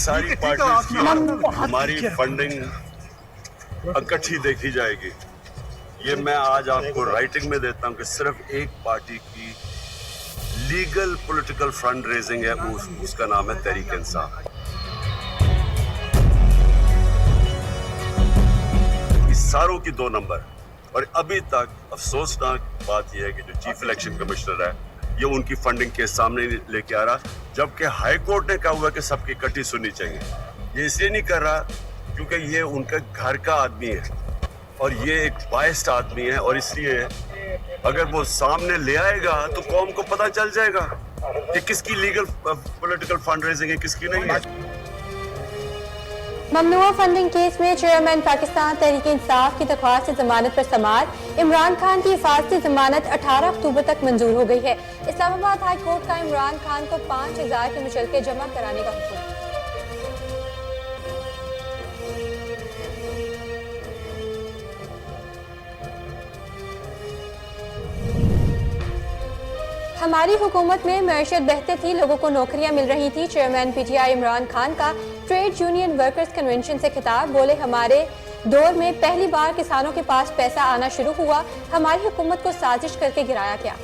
सारी पार्टीज की हमारी फंडिंग इकट्ठी देखी जाएगी। ये मैं आज आपको राइटिंग में देता हूं कि सिर्फ एक पार्टी की लीगल पॉलिटिकल फंड रेजिंग है, उसका नाम है तहरीक इंसाफ। इस सारों की 2 नंबर। और अभी तक अफसोसनाक बात यह है कि जो चीफ इलेक्शन कमिश्नर है ये उनकी फंडिंग के सामने लेके आ रहा, जबकि हाई कोर्ट ने कहा हुआ कि सबकी इकट्ठी सुननी चाहिए। ये इसलिए नहीं कर रहा क्योंकि ये उनके घर का आदमी है और ये एक बायस्ड आदमी है, और इसलिए अगर वो सामने ले आएगा तो कौम को पता चल जाएगा कि किसकी लीगल पॉलिटिकल फंड रेजिंग है, किसकी नहीं है। ममनुआ फंडिंग केस में चेयरमैन पाकिस्तान तहरीक इंसाफ की दरख्वास्त से जमानत पर समाअत। इमरान खान की हिफाजती जमानत 18 अक्टूबर तक मंजूर हो गई है। इस्लामाबाद हाई कोर्ट का इमरान खान को 5000 के मुचलके जमा कराने का हुक्म। हमारी हुकूमत में मैशत बेहतर थी, लोगों को नौकरियां मिल रही थी। चेयरमैन पीटीआई इमरान खान का ट्रेड यूनियन वर्कर्स कन्वेंशन से खिताब। बोले, हमारे दौर में पहली बार किसानों के पास पैसा आना शुरू हुआ। हमारी हुकूमत को साजिश करके गिराया गया।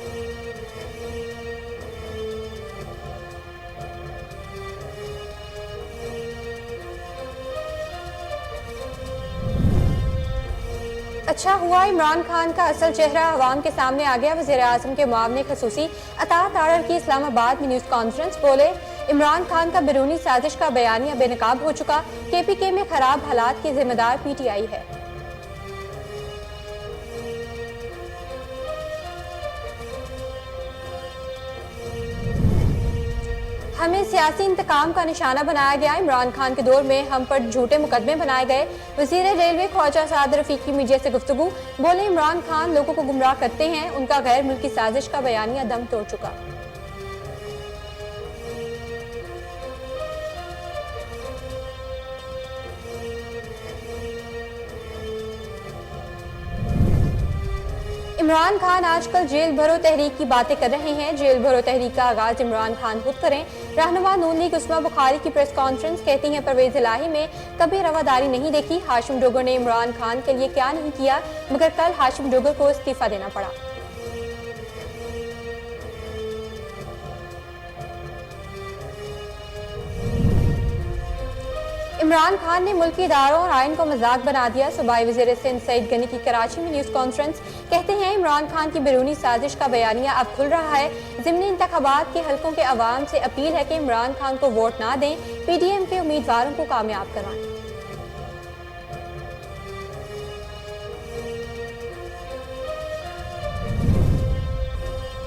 अच्छा हुआ इमरान खान का असल चेहरा अवाम के सामने आ गया। वज़ीर आज़म के मुआवने खसूसी अता तारड़ की इस्लामाबाद में न्यूज़ कॉन्फ्रेंस। बोले, इमरान खान का बैरूनी साजिश का बयानिया बेनकाब हो चुका। केपीके में खराब हालात की जिम्मेदार पीटीआई है। हमें सियासी इंतकाम का निशाना बनाया गया। इमरान खान के दौर में हम पर झूठे मुकदमे बनाए गए। वज़ीर रेलवे ख्वाजा साद रफीक की मीडिया से गुफ्तगू। बोले, इमरान खान लोगों को गुमराह करते हैं। उनका गैर मुल्की साजिश का बयानिया दम तोड़ चुका। इमरान खान आजकल जेल भरो तहरीक की बातें कर रहे हैं। जेल भरो तहरीक का आगाज इमरान खान खुद करें। रहनुमा नून लीग उस्मा बुखारी की प्रेस कॉन्फ्रेंस। कहती हैं, परवेज इलाही में कभी रवादारी नहीं देखी। हाशिम डोगर ने इमरान खान के लिए क्या नहीं किया, मगर कल हाशिम डोगर को इस्तीफा देना पड़ा। इमरान खान ने मुल्की इदारों और आइन को मजाक बना दिया। सूबाई वज़ीर सिंध सईद गनी की कराची में न्यूज़ कॉन्फ्रेंस। कहते हैं, इमरान खान की बैरूनी साजिश का बयानिया अब खुल रहा है। ज़िमनी इंतखाबात के हलकों के अवाम से अपील है कि इमरान खान को वोट ना दें, पीडीएम के उम्मीदवारों को कामयाब करवाएं।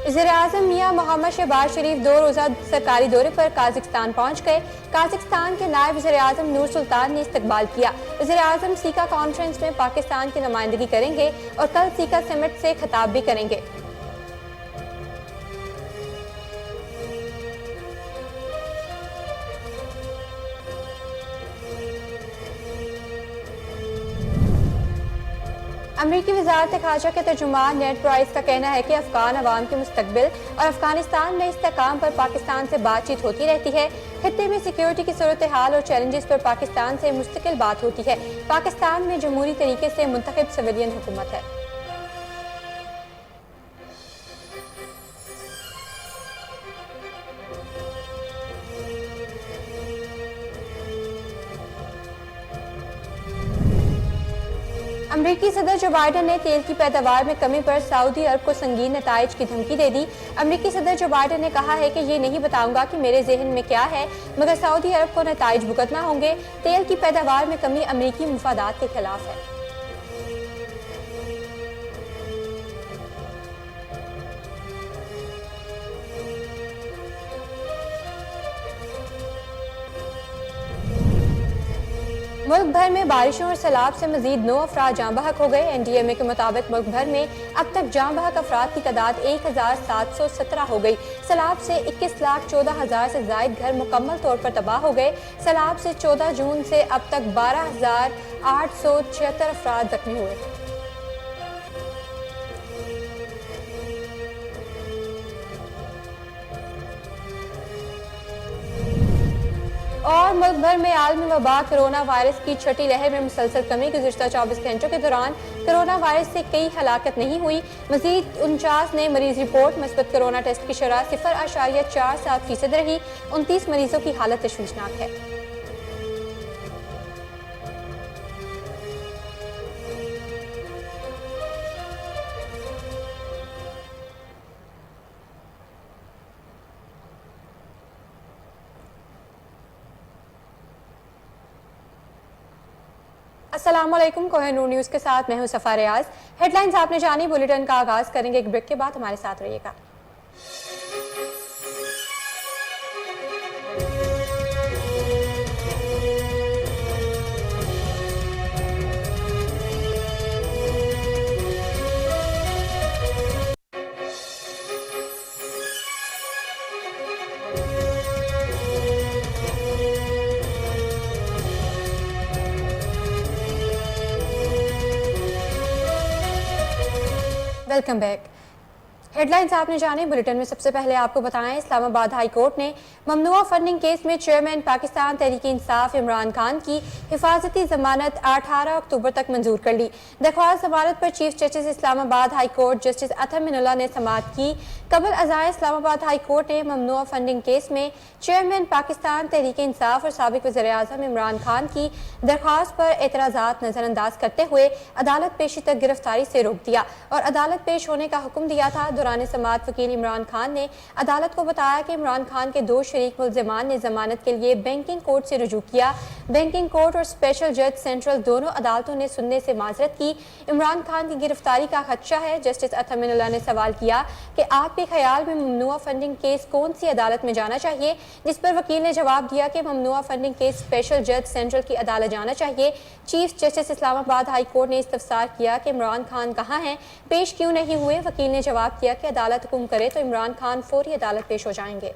वज़ीर-ए-आज़म मियां मोहम्मद शहबाज शरीफ 2 रोज़ा सरकारी दौरे पर काज़ाख्स्तान पहुँच गए। काज़ाख्स्तान के नायब वज़ीर-ए-आज़म नूर सुल्तान ने इस्तकबाल किया। वज़ीर-ए-आज़म सीका कॉन्फ्रेंस में पाकिस्तान की नुमाइंदगी करेंगे और कल सीका समिट से खिताब भी करेंगे। अमरीकी वज़ारत ख़ारजा के तर्जुमान नेड प्राइस का कहना है कि अफ़गान अवाम के मुस्तक़बिल और अफ़गानिस्तान में इस्तेहकाम पर पाकिस्तान से बातचीत होती रहती है। खित्ते में सिक्योरिटी की सूरत हाल और चैलेंजेस पर पाकिस्तान से मुस्तकिल बात होती है। पाकिस्तान में जमहूरी तरीके से मुंतखब सिविलियन हुकूमत है। अमरीकी सदर जो बाइडन ने तेल की पैदावार में कमी पर सऊदी अरब को संगीन नताइज की धमकी दे दी। अमरीकी सदर जो बाइडन ने कहा है कि ये नहीं बताऊंगा कि मेरे जहन में क्या है, मगर सऊदी अरब को नताइज भुगतना होंगे। तेल की पैदावार में कमी अमरीकी मुफादात के खिलाफ है। मुल्क भर में बारिशों और सैलाब से मजीद 9 अफराद जाँ बहक हो गए। एनडीएमए के मुताबिक मुल्क भर में अब तक जाँ बहक अफराद की तादाद 1717 हो गई। सैलाब से 21,14,000 से जायद घर मुकम्मल तौर पर तबाह हो गए। सैलाब से 14 जून से अब तक 12,876 अफराद जख्मी हुए। اور ملک بھر میں عالمی وبا کرونا وائرس کی چھٹی لہر میں مسلسل کمی، گزشتہ 24 گھنٹوں کے دوران کرونا وائرس سے کئی ہلاکت نہیں ہوئی، مزید 49 نئے مریض رپورٹ، مثبت کرونا ٹیسٹ کی شرح 0.47% رہی، 29 مریضوں کی حالت تشویشناک ہے۔ السلام علیکم، کوہ نور نیوز کے ساتھ میں ہوں صفا ریاض۔ ہیڈ لائنز آپ نے جانی، بلیٹن کا آغاز کریں گے ایک بریک کے بعد، ہمارے ساتھ رہیے گا۔ Welcome back. ہیڈ لائنز آپ نے جانے، بلیٹن میں سب سے پہلے آپ کو بتائیں، اسلام آباد ہائی کورٹ نے ممنوعہ فنڈنگ کیس میں چیئرمین پاکستان تحریک انصاف عمران خان کی حفاظتی ضمانت 18 اکتوبر تک منظور کر لی۔ درخواست ضمانت پر چیف جسٹس اسلام آباد ہائی کورٹ جسٹس اطہر من اللہ نے سماعت کی۔ قبل ازاں اسلام آباد ہائی کورٹ نے ممنوعہ فنڈنگ کیس میں چیئرمین پاکستان تحریک انصاف اور سابق وزیر اعظم عمران خان کی درخواست پر اعتراضات نظر انداز کرتے ہوئے عدالت پیشی تک گرفتاری سے روک دیا اور عدالت پیش ہونے کا حکم دیا تھا۔ دوران سماعت وکیل عمران خان نے عدالت کو بتایا کہ عمران خان کے 2 شریک ملزمان نے ضمانت کے لیے بینکنگ کورٹ سے رجوع کیا۔ بینکنگ کورٹ اور اسپیشل جج سینٹرل دونوں عدالتوں نے سننے سے معذرت کی۔ عمران خان کی گرفتاری کا خدشہ ہے۔ جسٹس اطہر من اللہ نے سوال کیا کہ آپ کے خیال میں ممنوعہ فنڈنگ کیس کون سی عدالت میں جانا چاہیے، جس پر وکیل نے جواب دیا کہ ممنوعہ فنڈنگ کیس اسپیشل جج سینٹرل کی عدالت جانا چاہیے۔ چیف جسٹس اسلام آباد ہائی کورٹ نے استفسار کیا کہ عمران خان کہاں ہیں، پیش کیوں نہیں ہوئے۔ وکیل نے جواب دیا کہ عدالت حکم کرے تو عمران خان فوری عدالت پیش ہو جائیں گے۔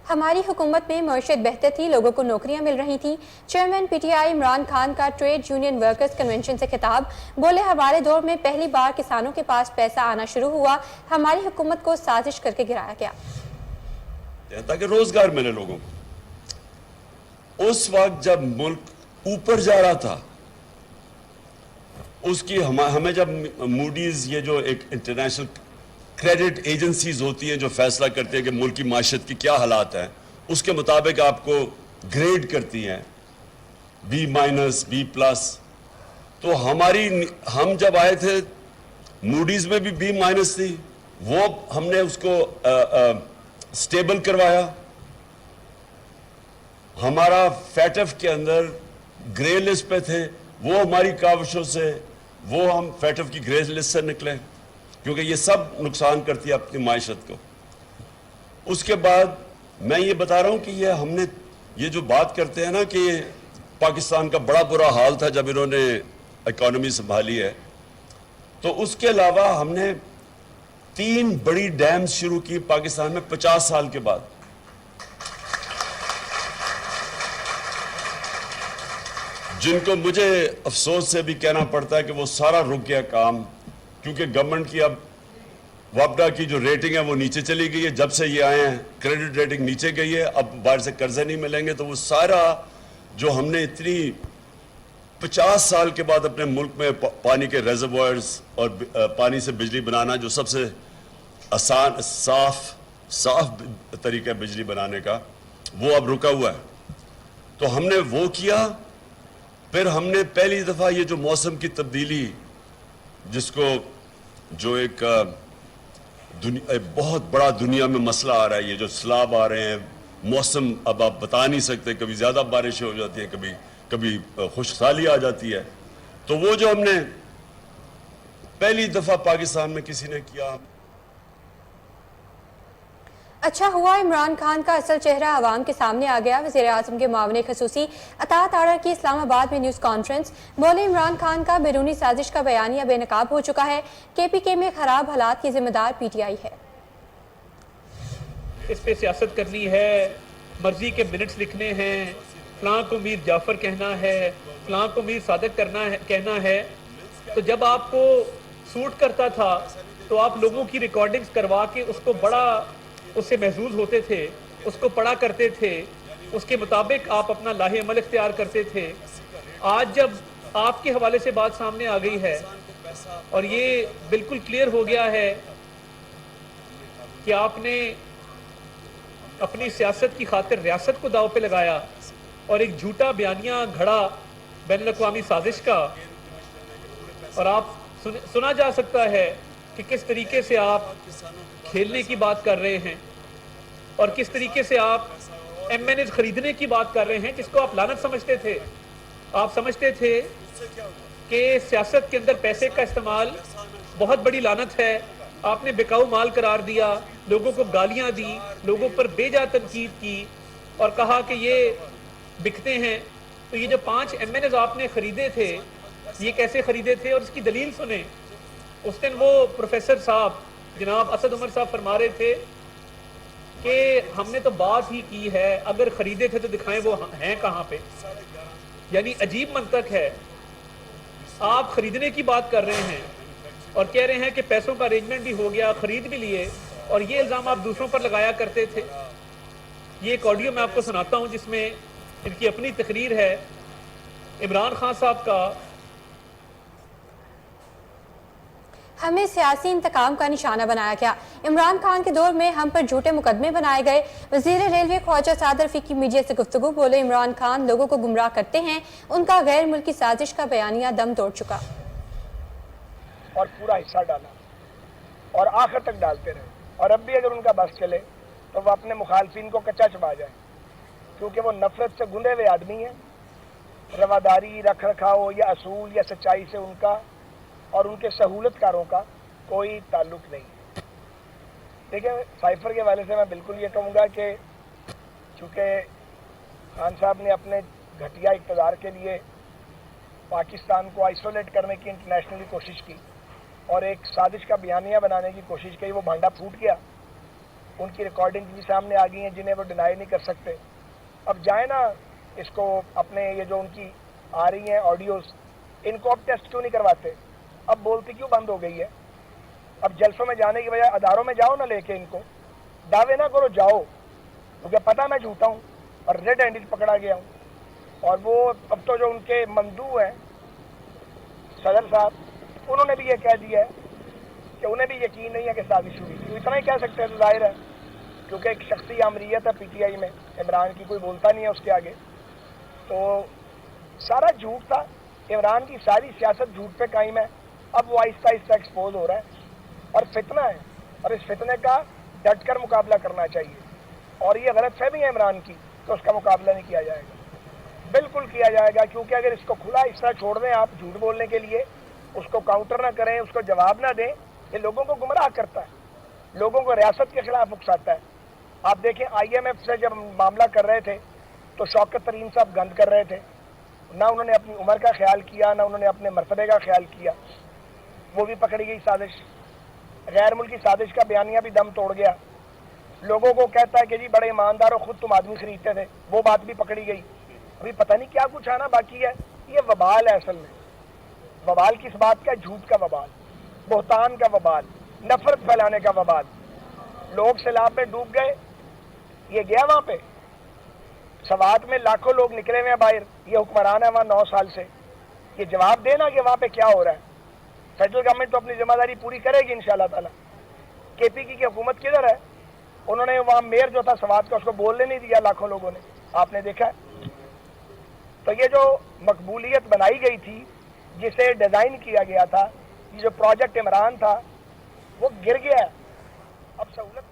ہماری حکومت میں معیشت بہتر تھی، لوگوں کو نوکریاں مل رہی تھیں۔ Chairman P T I Imran Khan کا ٹریڈ یونین ورکرز کنونشن سے خطاب، بولے ہمارے دور میں پہلی بار کسانوں کے پاس پیسہ آنا شروع ہوا، ہماری حکومت کو سازش کر کے گرایا گیا تاکہ روزگار ملے لوگوں کو۔ اس وقت جب ملک اوپر جا رہا تھا، اس کی ہمیں جب موڈیز، یہ جو ایک انٹرنیشنل کریڈٹ ایجنسیز ہوتی ہیں جو فیصلہ کرتے ہیں کہ ملک کی معیشت کی کیا حالات ہیں، اس کے مطابق آپ کو گریڈ کرتی ہیں B-, B+۔ تو ہم جب آئے تھے موڈیز میں بھی B- تھی، وہ ہم نے اس کو سٹیبل کروایا۔ ہمارا فیٹف کے اندر گرے لسٹ پہ تھے، وہ ہماری کاوشوں سے وہ ہم فیٹف کی گرے لسٹ سے نکلے، کیونکہ یہ سب نقصان کرتی ہے اپنی معیشت کو۔ اس کے بعد میں یہ بتا رہا ہوں کہ یہ ہم نے یہ جو بات کرتے ہیں نا کہ پاکستان کا بڑا برا حال تھا جب انہوں نے اکانومی سنبھالی ہے، تو اس کے علاوہ ہم نے 3 بڑی ڈیمز شروع کی پاکستان میں 50 سال کے بعد۔ جن کو مجھے افسوس سے بھی کہنا پڑتا ہے کہ وہ سارا رک گیا کام، کیونکہ گورنمنٹ کی اب وابڈا کی جو ریٹنگ ہے وہ نیچے چلی گئی ہے۔ جب سے یہ آئے ہیں کریڈٹ ریٹنگ نیچے گئی ہے، اب باہر سے قرضے نہیں ملیں گے، تو وہ سارا جو ہم نے اتنی 50 سال کے بعد اپنے ملک میں پانی کے ریزروائرز اور پانی سے بجلی بنانا، جو سب سے آسان صاف طریقہ ہے بجلی بنانے کا، وہ اب رکا ہوا ہے۔ تو ہم نے وہ کیا۔ پھر ہم نے پہلی دفعہ یہ جو موسم کی تبدیلی، جس کو جو ایک بہت بڑا دنیا میں مسئلہ آ رہا ہے، یہ جو سیلاب آ رہے ہیں، موسم اب آپ بتا نہیں سکتے، کبھی زیادہ بارشیں ہو جاتی ہیں، کبھی خشکسالی آ جاتی ہے، تو وہ جو ہم نے پہلی دفعہ پاکستان میں کسی نے کیا۔ اچھا ہوا عمران خان کا اصل چہرہ عوام کے سامنے آ گیا۔ وزیر اعظم کے معاون خصوصی عطا تارڑ کی اسلام آباد میں نیوز کانفرنس، بولے عمران خان کا بیرونی سازش کا بیانیہ بے نقاب ہو چکا ہے، کے پی کے میں خراب حالات کی ذمہ دار پی ٹی آئی ہے۔ اس پہ سیاست کرنی ہے، مرضی کے منٹس لکھنے ہیں، فلاں کو میر جعفر کہنا ہے، فلاں کو میر صادق کہنا ہے، تو جب آپ کو سوٹ کرتا تھا تو آپ لوگوں کی ریکارڈنگز کروا کے اس کو بڑا اس سے محظوظ ہوتے تھے، اس کو پڑھا کرتے تھے، اس کے مطابق آپ اپنا لاہ عمل اختیار کرتے تھے۔ آج جب آپ کے حوالے سے بات سامنے آ گئی ہے اور یہ بالکل کلیئر ہو گیا ہے کہ آپ نے اپنی سیاست کی خاطر ریاست کو داؤ پہ لگایا اور ایک جھوٹا بیانیہ گھڑا بین الاقوامی سازش کا، اور آپ سنا جا سکتا ہے کہ کس طریقے سے آپ کھیلنے کی بات کر رہے ہیں اور کس طریقے سے آپ ایم این ایز خریدنے کی بات کر رہے ہیں، جس کو آپ لعنت سمجھتے تھے۔ آپ سمجھتے تھے کہ سیاست کے اندر پیسے کا استعمال بہت بڑی لعنت ہے۔ آپ نے بکاؤ مال قرار دیا، لوگوں کو گالیاں دی، لوگوں پر بے جا تنقید کی اور کہا کہ یہ بکتے ہیں۔ تو یہ جو 5 ایم این ایز آپ نے خریدے تھے، یہ کیسے خریدے تھے اور اس کی دلیل سنیں۔ اس دن وہ پروفیسر صاحب جناب اسد عمر صاحب فرما رہے تھے کہ ہم نے تو بات ہی کی ہے، اگر خریدے تھے تو دکھائیں وہ ہیں کہاں پہ۔ یعنی عجیب منطق ہے، آپ خریدنے کی بات کر رہے ہیں اور کہہ رہے ہیں کہ پیسوں کا ارینجمنٹ بھی ہو گیا، خرید بھی لیے، اور یہ الزام آپ دوسروں پر لگایا کرتے تھے۔ یہ ایک آڈیو میں آپ کو سناتا ہوں جس میں ان کی اپنی تقریر ہے عمران خان صاحب کا۔ ہمیں سیاسی انتقام کا نشانہ بنایا گیا، عمران خان کے دور میں ہم پر جھوٹے مقدمے بنائے گئے۔ وزیر ریلوے خواجہ سعد رفیقی میڈیا سے گفتگو، بولے عمران خان لوگوں کو گمراہ کرتے ہیں، ان کا غیر ملکی سازش کا بیانیہ دم توڑ چکا۔ اور پورا حصہ ڈالا اور آخر تک ڈالتے رہے، اور اب بھی اگر ان کا بس چلے تو وہ اپنے مخالفین کو کچا چبا جائے، کیونکہ وہ نفرت سے گندے ہوئے آدمی ہیں۔ رواداری، رکھ رکھاؤ یا اصول یا سچائی سے ان کا اور ان کے سہولت کاروں کا کوئی تعلق نہیں ہے۔ دیکھیں، سائفر کے حوالے سے میں بالکل یہ کہوں گا کہ چونکہ خان صاحب نے اپنے گھٹیا اقتدار کے لیے پاکستان کو آئسولیٹ کرنے کی انٹرنیشنلی کوشش کی اور ایک سازش کا بیانیہ بنانے کی کوشش کی، وہ بھانڈا پھوٹ گیا۔ ان کی ریکارڈنگ بھی سامنے آ گئی ہیں جنہیں وہ ڈینائی نہیں کر سکتے۔ اب جائیں نا اس کو اپنے یہ جو ان کی آ رہی ہیں آڈیوز، ان کو اب ٹیسٹ کیوں نہیں کرواتے؟ اب بولتی کیوں بند ہو گئی ہے؟ اب جلسوں میں جانے کی بجائے اداروں میں جاؤ نہ لے کے ان کو، دعوے نہ کرو، جاؤ، کیونکہ پتہ میں جھوٹا ہوں اور ریڈ ہینڈڈ پکڑا گیا ہوں۔ اور وہ اب تو جو ان کے ممدوح ہیں صدر صاحب، انہوں نے بھی یہ کہہ دیا ہے کہ انہیں بھی یقین نہیں ہے کہ سازش ہوئی تھی۔ اتنا ہی کہہ سکتے ہیں تو ظاہر ہے، کیونکہ ایک شخصی آمریت ہے پی ٹی آئی میں، عمران کی کوئی بولتا نہیں ہے اس کے آگے۔ تو سارا جھوٹ تھا، عمران کی ساری سیاست جھوٹ پہ قائم ہے۔ اب وہ آہستہ آہستہ ایکسپوز ہو رہا ہے اور فتنہ ہے، اور اس فتنے کا ڈٹ کر مقابلہ کرنا چاہیے۔ اور یہ غلط فہمی ہے عمران کی تو اس کا مقابلہ نہیں کیا جائے گا، بالکل کیا جائے گا، کیونکہ اگر اس کو کھلا اس طرح چھوڑ دیں آپ جھوٹ بولنے کے لیے، اس کو کاؤنٹر نہ کریں، اس کو جواب نہ دیں، یہ لوگوں کو گمراہ کرتا ہے، لوگوں کو ریاست کے خلاف اکساتا ہے۔ آپ دیکھیں آئی ایم ایف سے جب معاملہ کر رہے تھے تو شوکت ترین صاحب گند کر رہے تھے، نہ انہوں نے اپنی عمر کا خیال کیا، نہ انہوں نے اپنے مرتبے کا خیال کیا، وہ بھی پکڑی گئی سازش۔ غیر ملکی سازش کا بیانیہ بھی دم توڑ گیا، لوگوں کو کہتا ہے کہ جی بڑے ایماندار ہو، خود تم آدمی خریدتے تھے، وہ بات بھی پکڑی گئی۔ ابھی پتہ نہیں کیا کچھ آنا باقی ہے۔ یہ وبال ہے اصل میں، وبال کس بات کا؟ جھوٹ کا وبال، بہتان کا وبال، نفرت پھیلانے کا وبال۔ لوگ سیلاب میں ڈوب گئے، یہ گیا وہاں پہ، سوات میں لاکھوں لوگ نکلے ہوئے ہیں باہر، یہ حکمران ہے وہاں 9 سال سے، یہ جواب دینا کہ وہاں پہ کیا ہو رہا ہے۔ فیڈرل گورنمنٹ تو اپنی ذمہ داری پوری کرے گی انشاءاللہ تعالی۔ کے پی کی حکومت کدھر ہے؟ انہوں نے وہاں میئر جو تھا سوات کا، اس کو بولنے نہیں دیا لاکھوں لوگوں نے، آپ نے دیکھا ہے۔ تو یہ جو مقبولیت بنائی گئی تھی، جسے ڈیزائن کیا گیا تھا، یہ جو پروجیکٹ عمران تھا، وہ گر گیا ہے۔ اب سہولت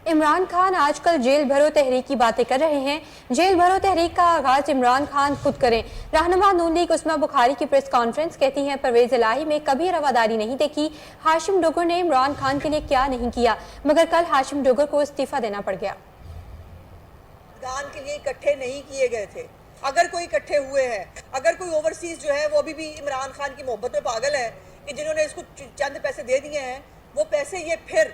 عمران خان آج کل جیل بھرو تحریک کی باتیں کر رہے ہیں۔ جیل بھرو تحریک کا آغاز عمران خان خود کریں۔ رہنما نون لیگ عثمیٰ بخاری کی پریس کانفرنس، کہتی ہیں پرویز الہی میں کبھی رواداری نہیں دیکھی۔ ہاشم ڈوگر نے عمران خان کے لیے کیا نہیں کیا، مگر کل ہاشم ڈوگر کو استعفیٰ دینا پڑ گیا۔ افغان کے لیے اکٹھے نہیں کیے گئے تھے، اگر کوئی اکٹھے ہوئے ہیں، اگر کوئی اوورسیز جو ہے وہ ابھی بھی عمران خان کی محبت میں پاگل ہے کہ جنہوں نے اس کو چند پیسے دے دیے ہیں، وہ پیسے یہ پھر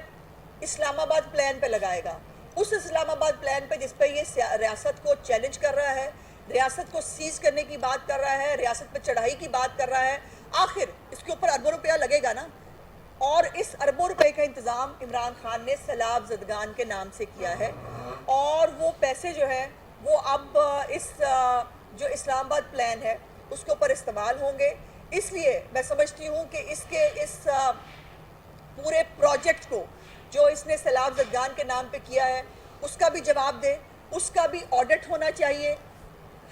اسلام آباد پلان پہ لگائے گا، اس اسلام آباد پلان پہ جس پہ یہ ریاست کو چیلنج کر رہا ہے، ریاست کو سیز کرنے کی بات کر رہا ہے, ریاست پہ چڑھائی کی بات کر رہا ہے. آخر اس کے اوپر اربوں روپیہ لگے گا نا, اور اس اربوں روپے کا انتظام عمران خان نے سیلاب زدگان کے نام سے کیا ہے, اور وہ پیسے جو ہے وہ اب اس جو اسلام آباد پلان ہے اس کے اوپر استعمال ہوں گے. اس لیے میں سمجھتی ہوں کہ اس پورے پروجیکٹ کو جو اس نے سیلاب زدگان کے نام پہ کیا ہے اس کا بھی جواب دے, اس کا بھی آڈٹ ہونا چاہیے.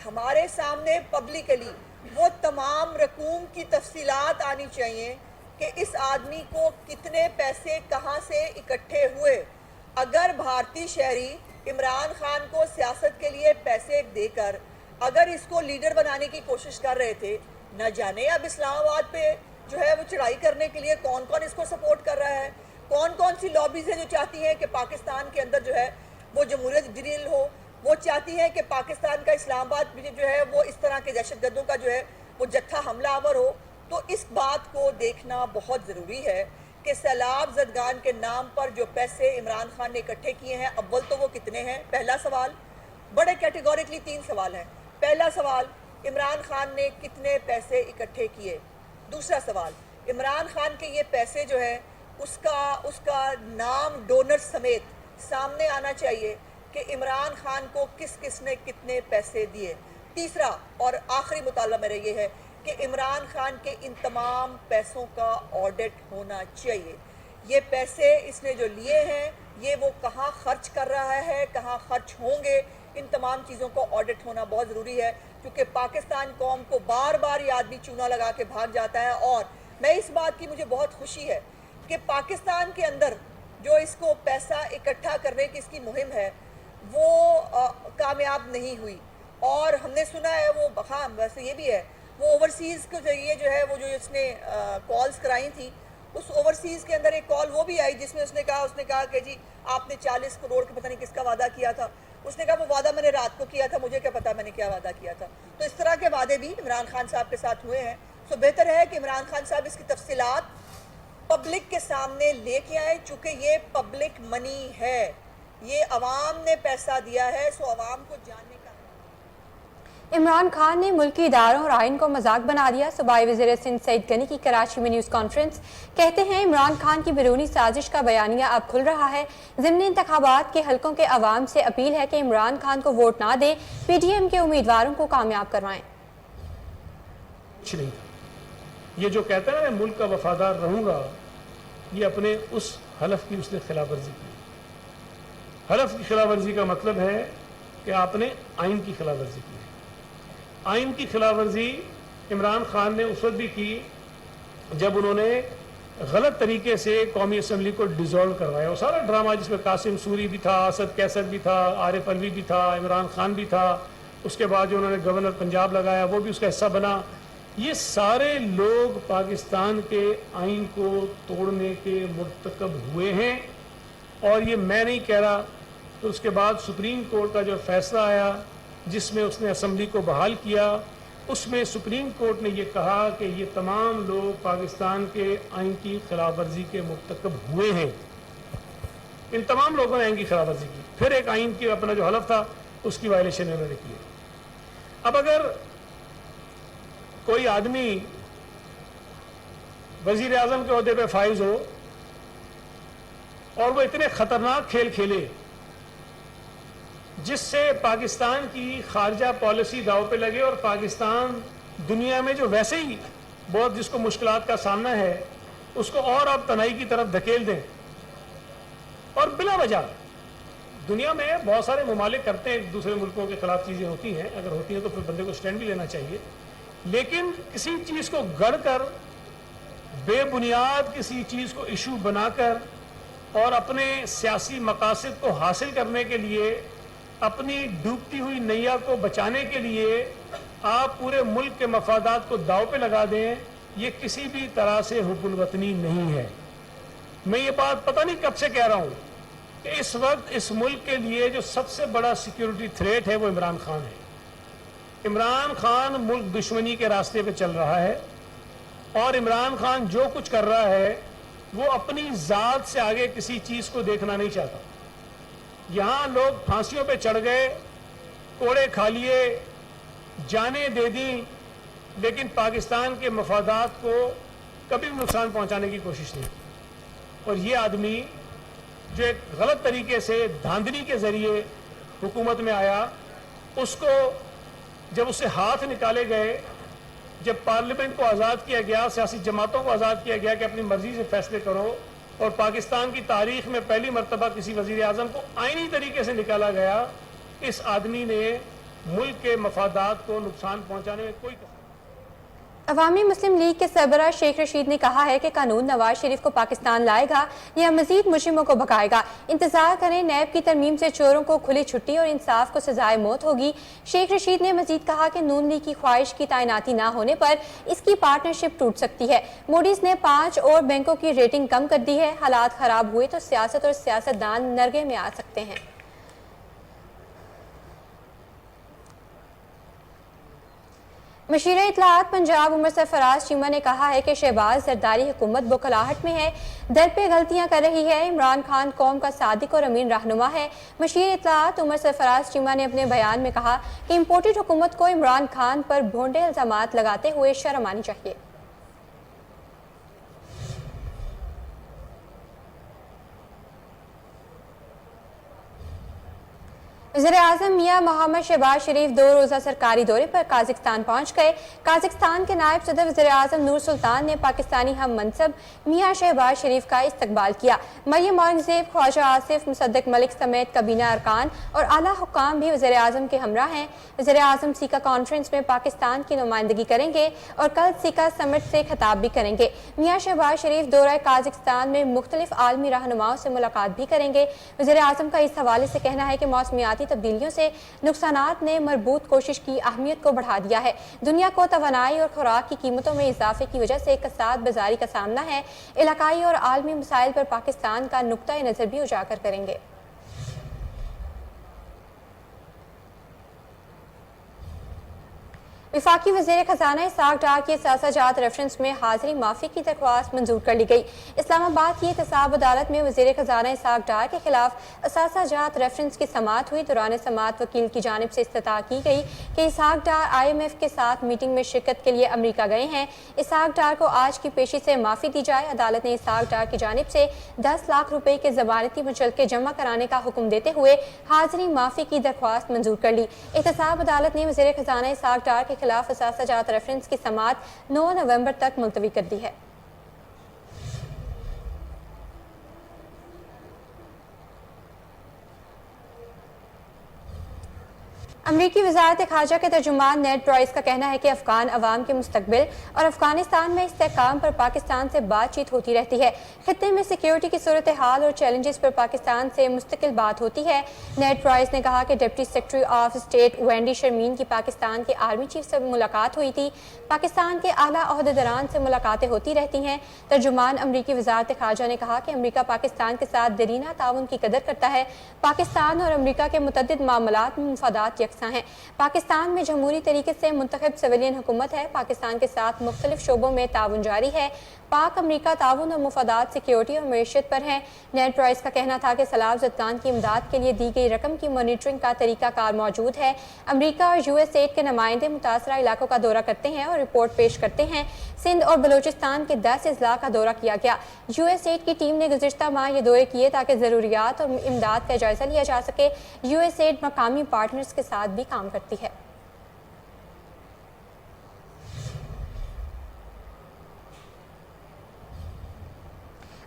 ہمارے سامنے پبلکلی وہ تمام رقوم کی تفصیلات آنی چاہیے کہ اس آدمی کو کتنے پیسے کہاں سے اکٹھے ہوئے. اگر بھارتی شہری عمران خان کو سیاست کے لیے پیسے دے کر اگر اس کو لیڈر بنانے کی کوشش کر رہے تھے, نہ جانے اب اسلام آباد پہ جو ہے وہ چڑھائی کرنے کے لیے کون کون اس کو سپورٹ کر رہا ہے, کون کون سی لابیز ہیں جو چاہتی ہیں کہ پاکستان کے اندر جو ہے وہ جمہوریت ڈریل ہو, وہ چاہتی ہیں کہ پاکستان کا اسلام آباد جو ہے وہ اس طرح کے دہشت گردوں کا جو ہے وہ جتھا حملہ آور ہو. تو اس بات کو دیکھنا بہت ضروری ہے کہ سیلاب زدگان کے نام پر جو پیسے عمران خان نے اکٹھے کیے ہیں, اول تو وہ کتنے ہیں. پہلا سوال, بڑے کیٹیگوریکلی 3 سوال ہیں. پہلا سوال, عمران خان نے کتنے پیسے اکٹھے کیے. دوسرا سوال, عمران خان کے یہ پیسے جو ہے اس کا نام ڈونر سمیت سامنے آنا چاہیے کہ عمران خان کو کس کس نے کتنے پیسے دیے. تیسرا اور آخری مطالبہ میرا یہ ہے کہ عمران خان کے ان تمام پیسوں کا آڈٹ ہونا چاہیے. یہ پیسے اس نے جو لیے ہیں یہ وہ کہاں خرچ کر رہا ہے, کہاں خرچ ہوں گے, ان تمام چیزوں کو آڈٹ ہونا بہت ضروری ہے, کیونکہ پاکستان قوم کو بار بار یہ آدمی چونا لگا کے بھاگ جاتا ہے. اور میں اس بات کی مجھے بہت خوشی ہے کہ پاکستان کے اندر جو اس کو پیسہ اکٹھا کرنے کی اس کی مہم ہے وہ کامیاب نہیں ہوئی. اور ہم نے سنا ہے وہ, ہاں ویسے یہ بھی ہے, وہ اوورسیز کے ذریعے جو ہے وہ جو اس نے کالز کرائی تھی, اس اوورسیز کے اندر ایک کال وہ بھی آئی جس میں اس نے کہا کہ جی آپ نے 40 کروڑ کا پتہ نہیں کس کا وعدہ کیا تھا. اس نے کہا وہ وعدہ میں نے رات کو کیا تھا, مجھے کیا پتا میں نے کیا وعدہ کیا تھا. تو اس طرح کے وعدے بھی عمران خان صاحب کے ساتھ ہوئے ہیں. سو بہتر ہے کہ عمران خان صاحب اس کی تفصیلات پبلک کے سامنے لے کے آئے, چونکہ یہ پبلک منی ہے, یہ عوام نے پیسہ دیا ہے, سو عوام کو جاننے کا. عمران خان نے ملکی اداروں اور آئین کو مذاق بنا دیا. صوبائی وزیر سندھ سعید غنی کی کراچی میں نیوز کانفرنس. کہتے ہیں عمران خان کی بیرونی سازش کا بیانیہ اب کھل رہا ہے. ضمن انتخابات کے حلقوں کے عوام سے اپیل ہے کہ عمران خان کو ووٹ نہ دیں, پی ٹی ایم کے امیدواروں کو کامیاب کروائیں. کچھ نہیں, یہ جو کہتا ہے میں ملک کا وفادار رہوں گا, یہ اپنے اس حلف کی اس نے خلاف ورزی کی. حلف کی خلاف ورزی کا مطلب ہے کہ آپ نے آئین کی خلاف ورزی کی. آئین کی خلاف ورزی عمران خان نے اس وقت بھی کی جب انہوں نے غلط طریقے سے قومی اسمبلی کو ڈیزالو کروایا. وہ سارا ڈرامہ جس میں قاسم سوری بھی تھا, اسد کیسر بھی تھا, عارف الوی بھی تھا, عمران خان بھی تھا, اس کے بعد جو انہوں نے گورنر پنجاب لگایا وہ بھی اس کا حصہ بنا. یہ سارے لوگ پاکستان کے آئین کو توڑنے کے مرتکب ہوئے ہیں, اور یہ میں نہیں کہہ رہا. تو اس کے بعد سپریم کورٹ کا جو فیصلہ آیا جس میں اس نے اسمبلی کو بحال کیا, اس میں سپریم کورٹ نے یہ کہا کہ یہ تمام لوگ پاکستان کے آئین کی خلاف ورزی کے مرتکب ہوئے ہیں. ان تمام لوگوں نے آئین کی خلاف ورزی کی. پھر ایک آئین کی اپنا جو حلف تھا اس کی وائلیشن انہوں نے کی. اب اگر کوئی آدمی وزیر اعظم کے عہدے پہ فائز ہو اور وہ اتنے خطرناک کھیل کھیلے جس سے پاکستان کی خارجہ پالیسی داؤ پہ لگے, اور پاکستان دنیا میں جو ویسے ہی بہت جس کو مشکلات کا سامنا ہے اس کو اور اب تنہائی کی طرف دھکیل دیں, اور بلا وجہ دنیا میں بہت سارے ممالک کرتے ہیں, ایک دوسرے ملکوں کے خلاف چیزیں ہوتی ہیں, اگر ہوتی ہیں تو پھر بندے کو سٹینڈ بھی لینا چاہیے. لیکن کسی چیز کو گڑھ کر, بے بنیاد کسی چیز کو ایشو بنا کر, اور اپنے سیاسی مقاصد کو حاصل کرنے کے لیے, اپنی ڈوبتی ہوئی نیا کو بچانے کے لیے آپ پورے ملک کے مفادات کو داؤ پہ لگا دیں, یہ کسی بھی طرح سے حب الوطنی نہیں ہے. میں یہ بات پتہ نہیں کب سے کہہ رہا ہوں کہ اس وقت اس ملک کے لیے جو سب سے بڑا سیکیورٹی تھریٹ ہے وہ عمران خان ہے. عمران خان ملک دشمنی کے راستے پہ چل رہا ہے, اور عمران خان جو کچھ کر رہا ہے وہ اپنی ذات سے آگے کسی چیز کو دیکھنا نہیں چاہتا. یہاں لوگ پھانسیوں پہ چڑھ گئے, کوڑے کھا لیے, जानें दे दी, लेकिन पाकिस्तान के मफादात को कभी भी नुकसान पहुंचाने की कोशिश नहीं की। और ये आदमी जो एक गलत तरीके से धांधली के जरिए हुकूमत में आया, उसको जब उससे हाथ निकाले गए, जब पार्लियामेंट को आज़ाद किया गया, सियासी जमातों को आज़ाद किया गया कि अपनी मर्जी से फैसले करो, और पाकिस्तान की तारीख में पहली मरतबा किसी वज़ीर आज़म को आईनी तरीके से निकाला गया, इस आदमी ने मुल्क के मफादात को नुकसान पहुंचाने में कोई कसर। अवामी मुस्लिम लीग के सरबराह शेख रशीद ने कहा है कि कानून नवाज शरीफ को पाकिस्तान लाएगा या मजीद मुजरिमों को भगाएगा। इंतजार करें, नैब की तरमीम से चोरों को खुली छुट्टी और इंसाफ को सजाए मौत होगी। शेख रशीद ने मजीद कहा कि नून लीग की ख्वाहिश की तैनाती ना होने पर इसकी पार्टनरशिप टूट सकती है। मूडीज ने 5 और बैंकों की रेटिंग कम कर दी है। हालात खराब हुए तो सियासत और सियासतदान नरगे में आ सकते हैं। मशीर इत्तलाआत पंजाब उमर सरफराज चीमा ने कहा है कि शहबाज जरदारी हुकूमत बुखलाहट में है, दर पे गलतियां कर रही है। इमरान खान कौम का सादिक और अमीन रहनुमा है। मशीर इत्तलाआत उमर सरफराज चीमा ने अपने बयान में कहा कि इम्पोर्टेड हुकूमत को इमरान खान पर भोंडे इल्जामात लगाते हुए शर्म आनी चाहिए। वज़ीर-ए-आज़म मियां मोहम्मद शहबाज शरीफ 2 रोज़ा सरकारी दौरे पर काज़िस्तान पहुँच गए। काज़िस्तान के नायब सदर वज़ीर-ए-आज़म नूर सुल्तान ने पाकिस्तानी हम मनसब मियां शहबाज शरीफ का इस्तकबाल किया। मरियम औरंगज़ेब, ख्वाजा आसिफ, मुसद्दिक मलिक समेत कबीना अरकान और आला हुक्काम भी वज़ीर-ए-आज़म के हमरा हैं। वज़ीर-ए-आज़म सीका कॉन्फ्रेंस में पाकिस्तान की नुमाइंदगी करेंगे और कल सीका समिट से खिताब भी करेंगे। मियां शहबाज शरीफ दौरा काज़िस्तान में मुख्तलिफ आलमी रहनुमाओं से मुलाकात भी करेंगे। वज़ीर-ए-आज़म का इस हवाले से कहना है कि मौसमियाती तब्दीलियों से नुकसानात ने मरबूत कोशिश की अहमियत को बढ़ा दिया है। दुनिया को तवानाई और खुराक की कीमतों में इजाफे की वजह से कसाद बाजारी का सामना है। इलाकाई और आलमी मसाइल पर पाकिस्तान का नुक्ता नज़र भी उजागर करेंगे। वफाकी वज़ीर खजाना इसाक डार की असासाजात रेफरेंस में हाजिरी माफ़ी की दरख्वास्त मंजूर कर ली गई। इस्लामाबाद की एहतसाब अदालत में वज़ीर खजाना इसाक डार के खिलाफ असासाजात रेफरेंस की समाअत हुई। दौरान समाअत वकील की जानिब से इस्तता की गई कि इसाक डार IMF के साथ मीटिंग में शिरकत के लिए अमरीका गए हैं। इसाक डार को आज की पेशी से माफ़ी दी जाए। अदालत ने इसाक डार की जानिब से 10 लाख रुपए के ज़मानती मुचलके जमा कराने का हुक्म देते हुए हाजिरी माफ़ी की दरख्वास्त मंजूर कर ली। एहतसाब अदालत ने वज़ीर खजाना इसाक डार के खिलाफ असासाजात रेफरेंस की समाअत 9 नवंबर तक मुलतवी कर दी है। अमरीकी वज़ारत ख़ारजा के तर्जुमान नेड प्राइस का कहना है कि अफ़गान अवाम के मुस्तक़बिल और अफ़गानिस्तान में इस्तेहकाम पर पाकिस्तान से बातचीत होती रहती है। खित्ते में सिक्योरिटी की सूरत हाल और चैलेंजेस पर पाकिस्तान से मुस्तकिल बात होती है। नेड प्राइस ने कहा कि deputy secretary of state Wendy Sherman की पाकिस्तान के आर्मी चीफ से मुलाकात हुई थी। पाकिस्तान के आला ओहदेदारान से मुलाकातें होती रहती हैं। तर्जुमान अमरीकी वज़ारत ख़ारजा ने कहा कि अमरीका पाकिस्तान के साथ दरीना ताउन की कदर करता है। पाकिस्तान और अमरीका के मुतअद्दिद मामलात में मुफादात हैं। पाकिस्तान में जमहूरी तरीके से मुंतखब सिविलियन हुकूमत है। पाकिस्तान के साथ मुख्तलिफ शोबों में ताउन जारी है। पाक अमरीका ताउन और मुफादात सिक्योरिटी और मैशियत पर हैं। नेड प्राइस का कहना था कि सैलाब ज़दगान की इमदाद के लिए दी गई रकम की मॉनिटरिंग का तरीकाकार मौजूद है। अमरीका और USAID के नुमाइंदे मुतासरा इलाकों का दौरा करते हैं और रिपोर्ट पेश करते हैं। सिंध और बलूचिस्तान के 10 अजला का दौरा किया गया। USAID की टीम ने गुज़िश्ता माह ये दौरे किए ताकि ज़रूरियात और इमदाद का जायज़ा लिया जा सके। USAID मकामी पार्टनर्स के साथ भी काम करती है।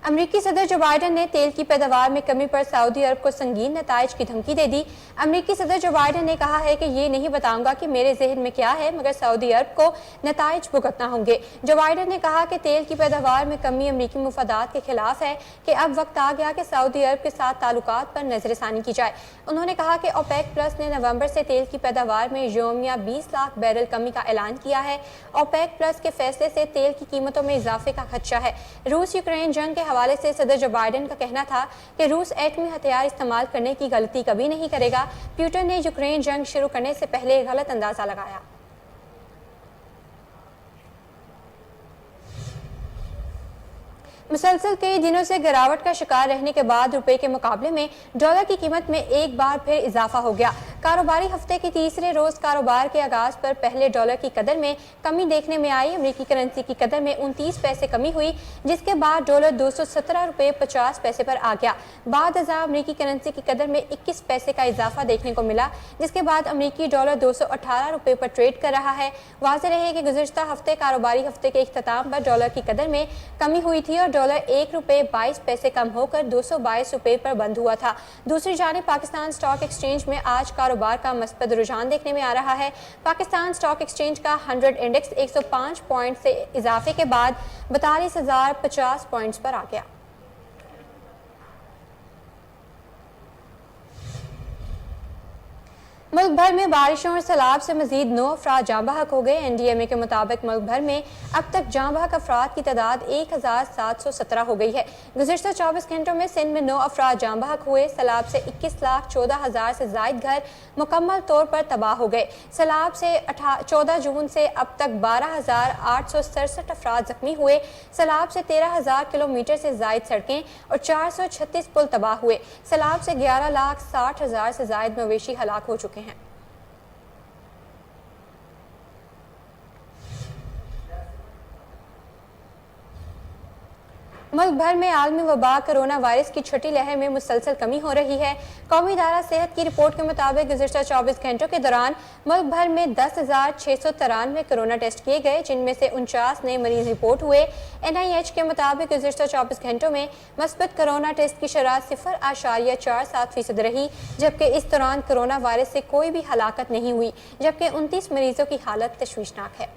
अमरीकी सदर जो बाइडन ने तेल की पैदावार में कमी पर सऊदी अरब को संगीन नताइज की धमकी दे दी। अमरीकी सदर जो बाइडन ने कहा है कि ये नहीं बताऊंगा कि मेरे जहन में क्या है, मगर सऊदी अरब को नताइज भुगतना होंगे। जो बाइडन ने कहा कि तेल की पैदावार में कमी अमरीकी मुफादात के खिलाफ है कि अब वक्त आ गया कि सऊदी अरब के साथ ताल्लुकात पर नजरसानी की जाए। उन्होंने कहा कि OPEC प्लस ने नवंबर से तेल की पैदावार में यौमिया 20 लाख बैरल कमी का ऐलान किया है। OPEC प्लस के फैसले से तेल की कीमतों में इजाफे का खदशा है। रूस यूक्रेन जंग के हवाले से सदर जो बाइडन का कहना था कि रूस एटमी हथियार इस्तेमाल करने की गलती कभी नहीं करेगा। पुतिन ने यूक्रेन जंग शुरू करने से पहले गलत अंदाजा लगाया। मुसलसल कई दिनों से गिरावट का शिकार रहने के बाद रुपए के मुकाबले में डॉलर की कीमत में एक बार फिर इजाफा हो गया। कारोबारी हफ्ते के तीसरे रोज कारोबार के आगाज पर पहले डॉलर की कदर में कमी देखने में आई। अमेरिकी करेंसी की कदर में 29 पैसे कमी हुई, जिसके बाद डॉलर 217 रुपये 50 पैसे पर आ गया। बाद अमेरिकी करेंसी की कदर में 21 पैसे का इजाफा देखने को मिला, जिसके बाद अमेरिकी डॉलर 218 रुपये पर ट्रेड कर रहा है। वाज़ेह रहे कि गुज़िश्ता हफ्ते कारोबारी हफ्ते के इख्तिताम पर डॉलर की कदर में कमी हुई थी और डॉलर 1 रुपये 22 पैसे कम होकर 222 रुपये पर बंद हुआ था। दूसरी जानिब पाकिस्तान स्टॉक एक्सचेंज में आज कारोबार का मस्बत रुझान देखने में आ रहा है। पाकिस्तान स्टॉक एक्सचेंज का 100 इंडेक्स 105 पॉइंट से इजाफे के बाद 42,050 पॉइंट्स पर आ गया। मुल्क भर में बारिशों और सैलाब से मजीद 9 अफराद जाँ बहक हो गए। एनडीएमए के मुताबिक मुल्क भर में अब तक जाँ बहक अफराद की तादाद 1717 हो गई है। गुज़िश्ता 24 घंटों में सिंध में 9 अफराद जाँ बहक हुए। सैलाब से 21,14,000 से जायद घर मुकम्मल तौर पर तबाह हो गए। सैलाब से 14 जून से अब तक 12,867 अफराद जख्मी हुए। सैलाब से 13,000 किलोमीटर से जायद सड़कें और 436 पुल तबाह हुए। सैलाब से 11,60,000 से जायद मवेशी हलाक हो चुके हैं। मुल्क भर में आलमी वबा कोरोना वायरस की छठी लहर में मुसलसल कमी हो रही है। कौमी इदारा सेहत की रिपोर्ट के मुताबिक गुज़िश्ता 24 घंटों के दौरान मुल्क भर में 10,693 कोरोना टेस्ट किए गए, जिनमें से 49 नए मरीज रिपोर्ट हुए। NIH के मुताबिक गुज़िश्ता 24 घंटों में मस्बत कोरोना टेस्ट की शरह 0.47% रही, जबकि इस दौरान कोरोना वायरस से कोई भी हलाकत नहीं हुई, जबकि 29 मरीजों की हालत तशवीशनाक है।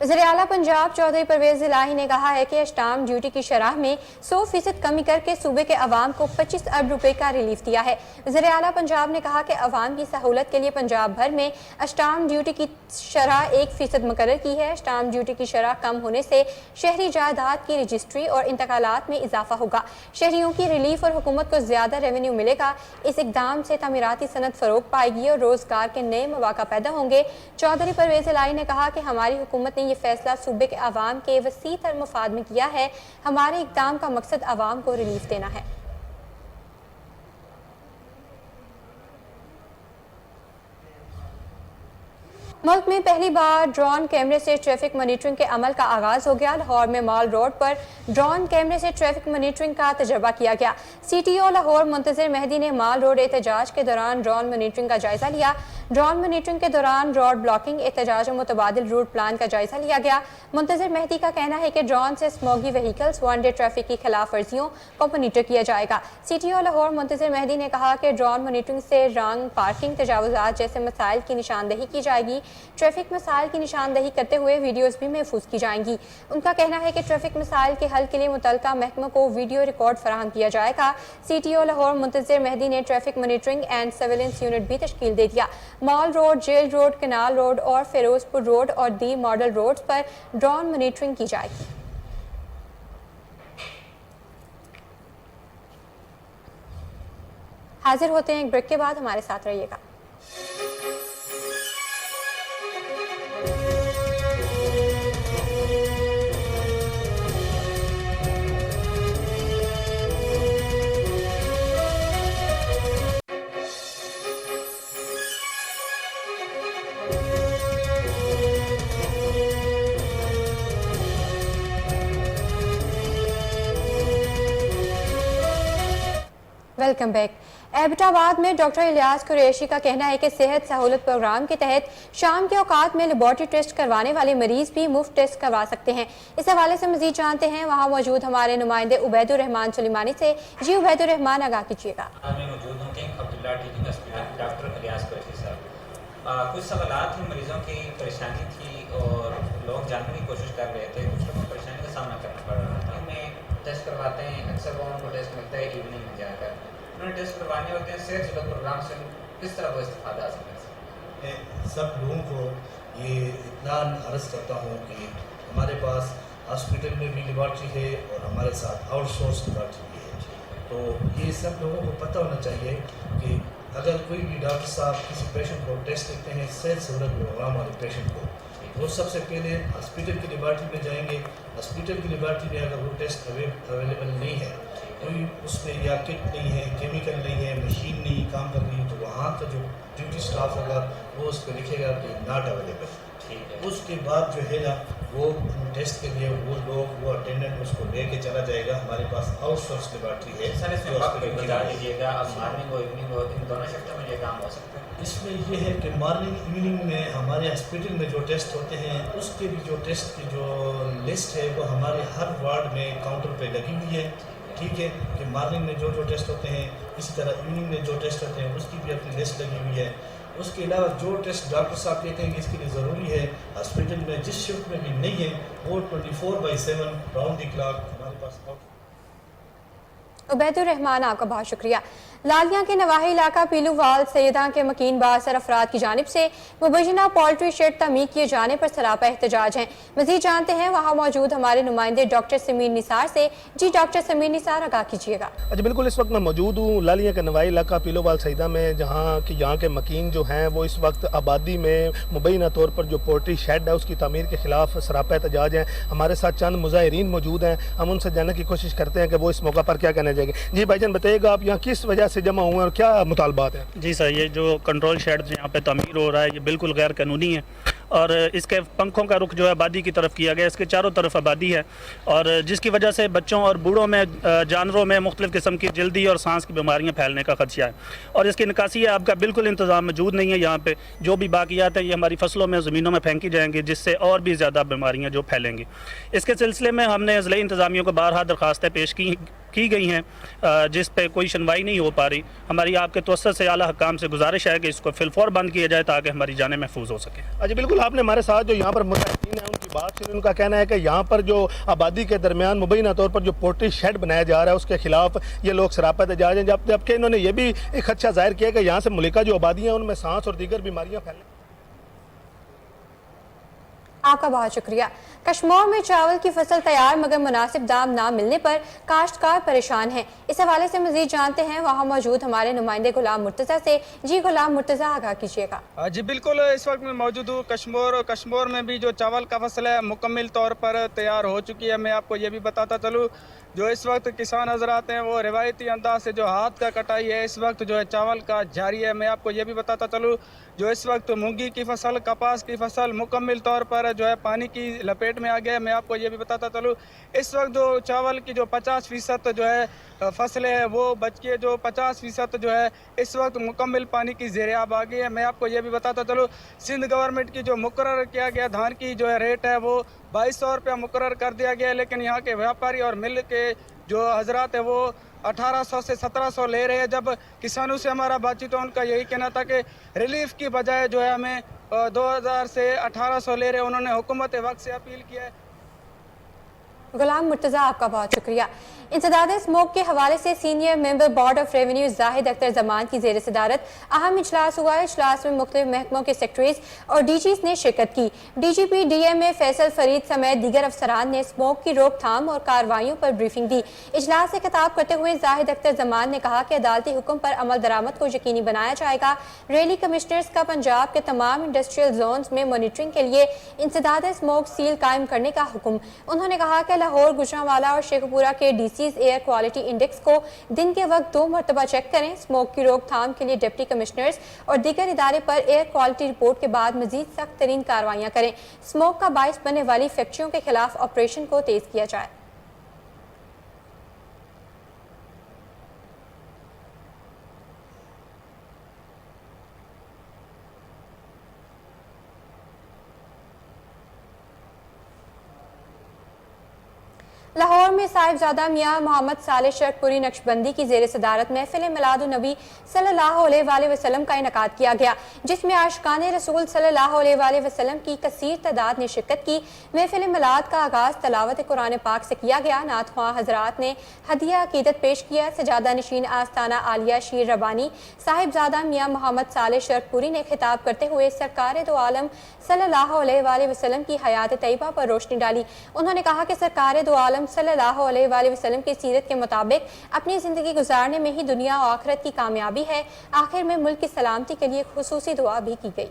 वज़ीर आला पंजाब चौधरी परवेज़ इलाही ने कहा है कि अस्टाम ड्यूटी की शरह में 100% कमी करके सूबे के अवाम को 25 अरब रुपए का रिलीफ दिया है। वज़ीर आला पंजाब ने कहा कि अवाम की सहूलत के लिए पंजाब भर में अस्टाम ड्यूटी की शरह 1% मुकर्रर की है। अस्टाम ड्यूटी की शरह कम होने से शहरी जायदाद की रजिस्ट्री और इंतकालात में इजाफा होगा, शहरियों की रिलीफ और हुकूमत को ज़्यादा रेवेन्यू मिलेगा। इस इकदाम से तमीराती सनत फ़रोग पाएगी और रोज़गार के नए मौक़ा पैदा होंगे। चौधरी परवेज़ इलाही ने कहा कि हमारी हुकूमत ने ये फैसला सूबे के अवाम के वसी तर मुफाद में किया है। हमारे इक़दाम का मकसद अवाम को रिलीफ देना है। मुल्क में पहली बार ड्रोन कैमरे से ट्रैफिक मॉनिटरिंग के अमल का आगाज हो गया। लाहौर में मॉल रोड पर ड्रोन कैमरे से ट्रैफिक मॉनिटरिंग का तजर्बा किया गया। CTO लाहौर मुंतज़िर मेहदी ने मॉल रोड एहतजाज के दौरान ड्रोन मॉनिटरिंग का जायजा लिया। ड्रोन मॉनिटरिंग के दौरान रोड ब्लॉकिंग, एहतजाज और मुतबादिल रूट प्लान का जायजा लिया गया। मुंतज़िर मेहदी का कहना है कि ड्रोन से smoggy vehicles, one day traffic की खिलाफ वर्जियों को मॉनिटर किया जाएगा। CTO लाहौर मुंतज़िर मेहदी ने कहा कि ड्रोन मॉनिटरिंग से रंग, पार्किंग, तजावुज़ात जैसे मसाइल की निशानदही की जाएगी। ट्रैफिक मसाइल की निशानदही करते हुए वीडियोस भी महफूज की जाएंगी। उनका कहना है कि ट्रैफिक मसाइल के हल के लिए मुतल्लिका महकमों को वीडियो रिकॉर्ड फराहम किया जाएगा। CTO लाहौर मुंतज़िर मेहदी ने traffic monitoring and surveillance unit भी तश्कील दे दिया। Mall road, jail road, canal road और फिरोजपुर रोड और दी मॉडल रोड्स पर ड्रोन मॉनिटरिंग की जाएगी। हाजिर होते हैं एक ब्रेक के बाद, हमारे साथ रहिएगा। Welcome back. एबटाबाद में डॉक्टर इलियास कुरैशी का कहना है कि सेहत सहूलत प्रोग्राम के तहत शाम के औकात में लेबॉर्ट्री टेस्ट करवाने वाले मरीज भी मुफ्त टेस्ट करवा सकते हैं। इस हवाले से मजीद जानते हैं वहाँ मौजूद हमारे नुमाइंदे उबैदुर रहमान सुलेमानी से। जी उबैदुर रहमान, आगाह कीजिएगा। कुछ सवालात थे, मरीजों की परेशानी थी और लोग जानने की कोशिश कर रहे थे, कुछ लोगों को परेशानी का सामना करना पड़ रहा था। हमें टेस्ट करवाते हैं, अक्सर लोगों को टेस्ट मिलता है इवनिंग में जाकर, उन्हें टेस्ट करवाने होते हैं। सेहत सहूलत प्रोग्राम से किस तरह वो इस्तेफादा हासिल कर सकते हैं? सब लोगों को ये इतना अर्ज़ करता हूँ कि हमारे पास हॉस्पिटल में भी लेबॉर्ट्री है और हमारे साथ आउटसोर्स लेबॉर्ट्री भी है। तो ये सब लोगों को पता होना चाहिए कि अगर कोई भी डॉक्टर साहब किसी पेशेंट को टेस्ट करते हैं सेहत सहूलत प्रोग्राम वाले पेशेंट को, वो सबसे पहले हॉस्पिटल की लेबॉर्ट्री में जाएंगे। हॉस्पिटल की लेबॉर्ट्री में अगर वो टेस्ट अवेलेबल नहीं है, कोई उसमें या किट नहीं है, केमिकल नहीं है, मशीन नहीं काम कर रही है, तो वहाँ का जो ड्यूटी स्टाफ होगा वो उस पर लिखेगा कि नॉट अवेलेबल। उसके बाद जो है ना वो टेस्ट के लिए वो लोग, वो अटेंडेंट उसको लेके चला जाएगा। हमारे पास आउटसोर्स लेबॉर्ट्री है। सर इसमें वक्त बता दीजिएगा, अब मॉर्निंग और इवनिंग हो, इन दोनों शिफ्टों में ये काम हो सकता है? इसमें ये है कि मॉर्निंग इवनिंग में हमारे हॉस्पिटल में जो टेस्ट होते हैं उसके भी जो टेस्ट की जो लिस्ट है वो हमारे हर वार्ड में काउंटर पे लगी हुई है। ठीक है कि मॉर्निंग में जो टेस्ट होते हैं, इसी तरह इवनिंग में जो टेस्ट होते हैं उसकी भी अपनी लिस्ट लगी हुई है। उसके अलावा जो टेस्ट डॉक्टर साहब कहते हैं कि इसके लिए ज़रूरी है हॉस्पिटल में जिस शिफ्ट में भी नहीं है वो 24/7 राउंड द क्लॉक हमारे पास उबैदुर रहमान, आपका बहुत शुक्रिया। लालिया के नवाही इलाका पीलूवाल सैयदा के मकीन बासर अफराद की जानिब से मुबैना पोल्ट्री शेड तमीर किए जाने पर सरापा एहतजाज हैं। मज़ीद जानते हैं वहाँ मौजूद हमारे नुमाइंदे डॉक्टर समीर निसार से। जी डॉक्टर समीर निसार, आगाह कीजिएगा। अच्छा बिल्कुल, इस वक्त मैं मौजूद हूँ लालिया के नवाही इलाका पीलूवाल सैयदा में, जहाँ की यहाँ के मकीन जो हैं वो इस वक्त आबादी में मुबैना तौर पर जो पोल्ट्री शेड है उसकी तमीर के खिलाफ सरापा एहतजाज हैं। हमारे साथ चंद मुजाहिरीन मौजूद हैं, हम उनसे जानने की कोशिश करते हैं कि वो इस मौका पर क्या कहना चाहेंगे। जी भाईजान, बताइएगा आप यहाँ किस वजह से जमा हुए और क्या मुतालबात है? जी सर, ये जो कंट्रोल शेड यहाँ पे तमीर हो रहा है ये बिल्कुल गैर कानूनी है और इसके पंखों का रुख जो है आबादी की तरफ किया गया। इसके चारों तरफ आबादी है और जिसकी वजह से बच्चों और बूढ़ों में, जानवरों में मुख्तलिफ़ किस्म की जल्दी और सांस की बीमारियाँ फैलने का खदशा है और इसकी निकासी आपका बिल्कुल इंतज़ाम मौजूद नहीं है। यहाँ पे जो भी बाकियात हैं ये हमारी फसलों में, ज़मीनों में फेंकी जाएंगी, जिससे और भी ज़्यादा बीमारियाँ जो फैलेंगी। इसके सिलसिले में हमने ज़िला इंतज़ामिया को बारहा दरख्वास्तें पेश की गई हैं, जिस पे कोई सुनवाई नहीं हो पा रही। हमारी आपके तवज्जो से आला हुकाम से गुजारिश है कि इसको फिलफौर बंद किया जाए ताकि हमारी जानें महफूज हो सके। अच्छा बिल्कुल, आपने हमारे साथ जो यहाँ पर मुजाहिरीन हैं उनकी बात सुनी। उनका कहना है कि यहाँ पर जो आबादी के दरमियान मुबैना तौर पर जो पोल्ट्री शेड बनाया जा रहा है उसके खिलाफ ये लोग सरापा एहतजाज हैं, जबकि इन्होंने ये भी एक खदशा जाहिर किया कि यहाँ से मुल्का जो आबादियाँ हैं उनमें सांस और दीगर बीमारियाँ फैलने। आपका बहुत शुक्रिया। कश्मीर में चावल की फसल तैयार मगर मुनासिब दाम ना मिलने पर काश्तकार परेशान हैं। इस हवाले से मजीद जानते हैं वहाँ मौजूद हमारे नुमाइंदे गुलाम मुर्तज़ा से। जी गुलाम मुर्तज़ा, आगाह कीजिएगा। जी बिल्कुल, इस वक्त मैं मौजूद हूँ कश्मीर में भी जो चावल का फसल है मुकम्मल तौर पर तैयार हो चुकी है। मैं आपको ये भी बताता चलूँ, जो इस वक्त किसान हजरात हैं वो रिवायती अंदाज से जो हाथ का कटाई है इस वक्त जो है चावल का जारी है। मैं आपको ये भी बताता चलूँ, जो इस वक्त मूंगी की फसल, कपास की फसल मुकम्मल तौर पर जो है पानी की लपेट में आ गया है। मैं आपको ये भी बताता चलूँ, इस वक्त जो चावल की जो 50% जो है फसलें हैं वो बच के जो 50% जो है इस वक्त मुकम्मल पानी की ज़ेर-ए-आब आ गई है। मैं आपको ये भी बताता चलूँ, सिंध गवर्नमेंट की जो मुकर्रर किया गया धान की जो है रेट है वो 2200 रुपया मुकर्रर कर दिया गया है, लेकिन यहाँ के व्यापारी और मिल के जो हजरात है वो 1800 से 1700 ले रहे हैं। जब किसानों से हमारा बातचीत तो उनका यही कहना था कि रिलीफ की बजाय जो है हमें 2000 से 1800 ले रहे हैं। उन्होंने हुकूमत वक्त से अपील किया है। गुलाम मुर्तज़ा, आपका बहुत शुक्रिया। इंसदाद स्मोक के हवाले से senior member board of revenue Zahid Akhtar Zaman की ज़ेर सदारत अहम इजलास हुआ है। इजलास में मुख्तलिफ महकमों के सेक्रेटरीज और डीजीज ने शिरकत की। DGP DMA फैसल फरीद समेत दीगर अफसरान ने स्मोक की रोकथाम और कार्रवाइयों पर ब्रीफिंग दी। इजलास से खिताब करते हुए जाहिद अख्तर जमान ने कहा कि अदालती हुक्म पर अमल दरामद को यकीनी बनाया जाएगा। रैली कमिश्नर्स का पंजाब के तमाम इंडस्ट्रियल जोन्स में मॉनिटरिंग के लिए इंसदाद स्मोक सील कायम करने का हुक्म। उन्होंने कहा कि लाहौर, गुजरांवाला और शेखपुरा के DCs एयर क्वालिटी इंडेक्स को दिन के वक्त 2 मरतबा चेक करें। स्मोक की रोकथाम के लिए डिप्टी कमिश्नर्स और दीगर इदारे पर एयर क्वालिटी रिपोर्ट के बाद मजीद सख्त तरीन कार्रवाइयाँ करें। स्मोक का बाइस बनने वाली फैक्ट्रियों के खिलाफ ऑपरेशन को तेज किया जाए। लाहौर में साहिबजादा मियाँ मोहम्मद साले शर्कपुरी नक्शबंदी की ज़ेर सदारत महफिल मिलादुन्नबी सल्लल्लाहु अलैहि वसल्लम का इनकाद किया गया, जिसमें आशिकान रसूल सल्लल्लाहु अलैहि वसल्लम की कसीर तादाद ने शिरकत की। महफिल मिलाद का आगाज़ तलावत कुरान पाक से किया गया। नात ख्वां हजरात ने हदिया अकीदत पेश किया। सजादा नशीन आस्ताना आलिया शीर रबानी साहिबजादा मियाँ मोहम्मद साले शर्कपुरी ने खिताब करते हुए सरकार दो आलम सल्लल्लाहु अलैहि वसल्लम की हयात तैयबा पर रोशनी डाली। उन्होंने कहा कि सरकार दो आलम सल्लल्लाहु अलैहि वसल्लम की सीरत के मुताबिक अपनी ज़िंदगी गुजारने में ही दुनिया और आखिरत की कामयाबी है। आखिर में मुल्क की सलामती के लिए खुसूसी दुआ भी की गई।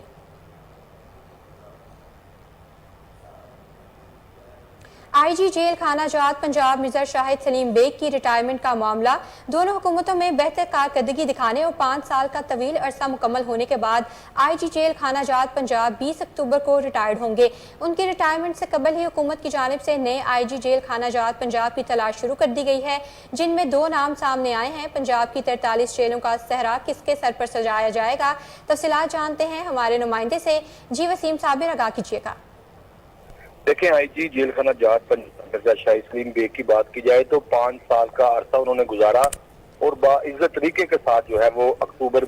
IG जेल खाना जात पंजाब मिर्जा शाहिद सलीम बेग की रिटायरमेंट का मामला। दोनों हुकूमतों में बेहतर कारकर्दगी दिखाने और 5 साल का तवील अरसा मुकम्मल होने के बाद IG जेल खाना जात पंजाब 20 अक्टूबर को रिटायर्ड होंगे। उनकी रिटायरमेंट से कबल ही हुकूमत की जानिब से नए IG जेल खाना जात पंजाब की तलाश शुरू कर दी गई है, जिनमें 2 नाम सामने आए हैं। पंजाब की 43 जेलों का सहरा किसके सर पर सजाया जाएगा, तफसीलात जानते हैं हमारे नुमाइंदे से। जी वसीम साबिर, आगाह कीजिएगा। देखें, IG जेल खाना जात पंजाब मिर्जा शाहिद सलीम बेग की बात की जाए तो 5 साल का अरसा उन्होंने गुजारा और बाइज्जत तरीके के साथ जो है वो अक्टूबर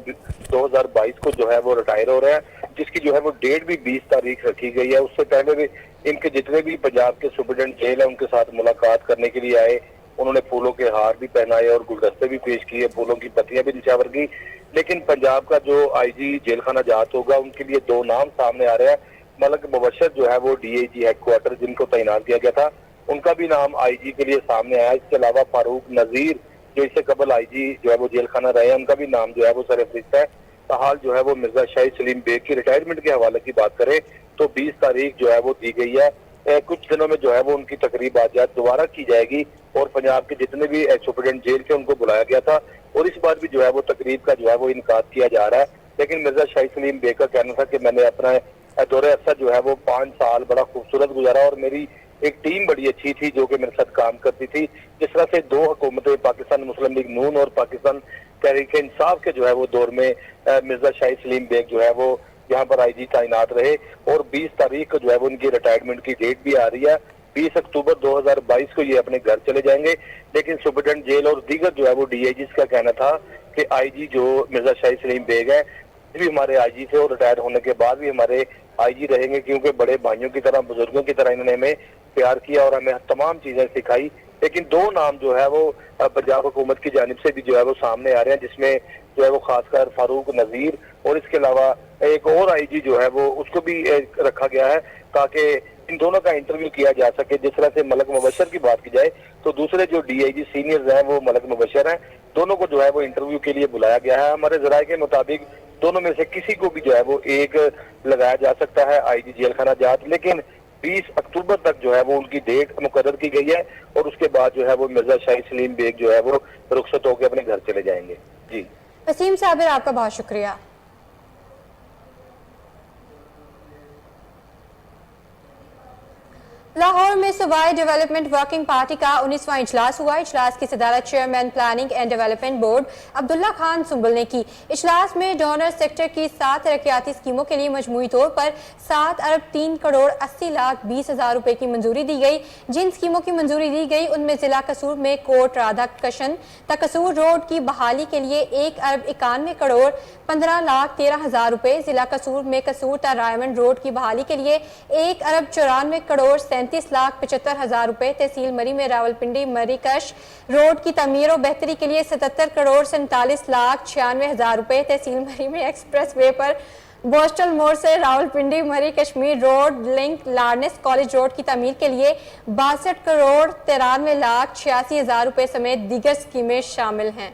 2022 को जो है वो रिटायर हो रहे हैं, जिसकी जो है वो डेट भी 20 तारीख रखी गई है। उससे पहले भी इनके जितने भी पंजाब के सुपरिटेंडेंट जेल है उनके साथ मुलाकात करने के लिए आए, उन्होंने फूलों के हार भी पहनाए और गुलदस्ते भी पेश किए, फूलों की पत्तियां भी निछावर की। लेकिन पंजाब का जो IG जेल खाना जात होगा उनके लिए 2 नाम सामने आ रहे हैं। मलक मुबशर जो है वो DIG हेडक्वार्टर जिनको तैनात किया गया था, उनका भी नाम IG के लिए सामने आया। इसके अलावा फारूक नजीर जो इससे कबल IG जो है वो जेल खाना रहे हैं, उनका भी नाम जो है वो सरफरिस्त है। हाल जो है वो मिर्जा शाहिद सलीम बेग की रिटायरमेंट के हवाले की बात करें तो 20 तारीख जो है वो दी गई है। कुछ दिनों में जो है वो उनकी तकरीब आज दोबारा की जाएगी और पंजाब के जितने भी सुपरिटेंडेंट जेल थे उनको बुलाया गया था और इस बार भी जो है वो तकरीब का जो है वो इनकाद किया जा रहा है। लेकिन मिर्जा शाहिद सलीम बेग का कहना था कि मैंने अपना दौरे अरसा जो है वो 5 साल बड़ा खूबसूरत गुजारा और मेरी एक टीम बड़ी अच्छी थी जो कि मेरे साथ काम करती थी। जिस तरह से 2 हुकूमतें पाकिस्तान मुस्लिम लीग नून और पाकिस्तान तहरीक इंसाफ के जो है वो दौर में मिर्जा शाहिद सलीम बेग जो है वो यहाँ पर IG तैनात रहे और 20 तारीख को जो है वो उनकी रिटायरमेंट की डेट भी आ रही है। 20 अक्टूबर 2022 को ये अपने घर चले जाएंगे। लेकिन सुपरिटेंडेंट जेल और दीगर जो है वो DIGs का कहना था कि IG जो मिर्जा शाहिद सलीम बेग है भी हमारे IG थे और रिटायर होने के बाद भी हमारे IG रहेंगे, क्योंकि बड़े भाइयों की तरह बुजुर्गों की तरह इन्होंने हमें प्यार किया और हमें तमाम चीजें सिखाई। लेकिन 2 नाम जो है वो पंजाब हुकूमत की जानिब से भी जो है वो सामने आ रहे हैं, जिसमें जो है वो खासकर फारूक नजीर और इसके अलावा एक और IG जो है वो उसको भी रखा गया है ताकि इन दोनों का इंटरव्यू किया जा सके। जिस तरह से मलक मुबशर की बात की जाए तो दूसरे जो DIG सीनियर्स हैं वो मलक मुबशर हैं, दोनों को जो है वो इंटरव्यू के लिए बुलाया गया है। हमारे जराये के मुताबिक दोनों में से किसी को भी जो है वो एक लगाया जा सकता है IG जेल खाना जात। लेकिन 20 अक्टूबर तक जो है वो उनकी डेट मुकर्रर की गई है और उसके बाद जो है वो मिर्जा शाहिद सलीम बेग जो है वो रुखसत होकर अपने घर चले जाएंगे। जी वसीम साबिर, आपका बहुत शुक्रिया। लाहौर में सूबाई डेवलपमेंट वर्किंग पार्टी का 19वां इजलास हुआ। इजलास की सदारत chairman planning and development board Abdullah Khan Sumbal ने की। इजलास में डोनर सेक्टर की 7 तरक्याती स्कीमों के लिए मजमूई तौर पर 7 अरब 3 करोड़ 80 लाख 20 हजार रुपए की मंजूरी दी गई। जिन स्कीमों की मंजूरी दी गई उनमें जिला कसूर में कोट राधा कृष्ण तक कसूर रोड की बहाली के लिए 1 अरब 91 करोड़ 15 लाख 13 हजार रुपए, जिला कसूर में कसूर ता रायमंड रोड की बहाली के लिए 1 अरब 94 करोड़ 37 लाख 75 हजार रुपए, तहसील मरी में रावलपिंडी मरीकश रोड की तमीर और बेहतरी के लिए 77 करोड़ 47 लाख 96 हजार रुपए, तहसील मरी में एक्सप्रेस वे पर बोस्टल मोड़ से Rawalpindi Murree Kashmir road link Lawrence college road की तमीर के लिए 62 करोड़ 93 लाख 86 हजार रुपए समेत दीगर स्कीमें शामिल हैं।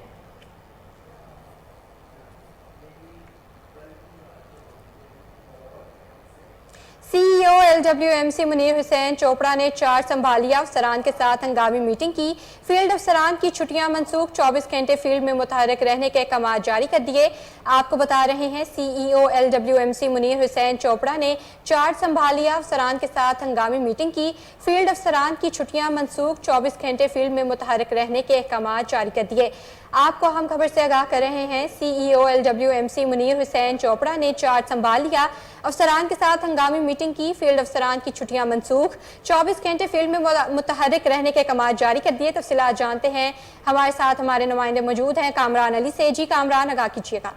CEO LWMC मुनीर हुसैन चोपड़ा ने चार्ज संभालिया। अफसरान के साथ हंगामी मीटिंग की। फील्ड अफसरान की छुट्टियां मनसूख, 24 घंटे फील्ड में मुतहरक रहने के अहकाम जारी कर दिए। आपको बता रहे हैं CEO LWMC मुनीर हुसैन चोपड़ा ने चार्ज संभालिया। अफसरान के साथ हंगामी मीटिंग की। फील्ड अफसरान की छुट्टियां मनसूख, 24 घंटे फील्ड में मुतहरक रहने के अहकाम जारी कर दिए। आपको हम खबर से आगाह कर रहे हैं CEO LWMC मुनीर हुसैन चोपड़ा ने चार्ज संभाल लिया। अफसरान के साथ हंगामी मीटिंग की। फील्ड अफसरान की छुट्टियां मनसूख, 24 घंटे फील्ड में मुतहरक रहने के अहकाम जारी कर दिए। तफसीलात जानते हैं हमारे साथ हमारे नुमाइंदे मौजूद हैं कामरान अली से। जी कामरान, आगाह कीजिएगा।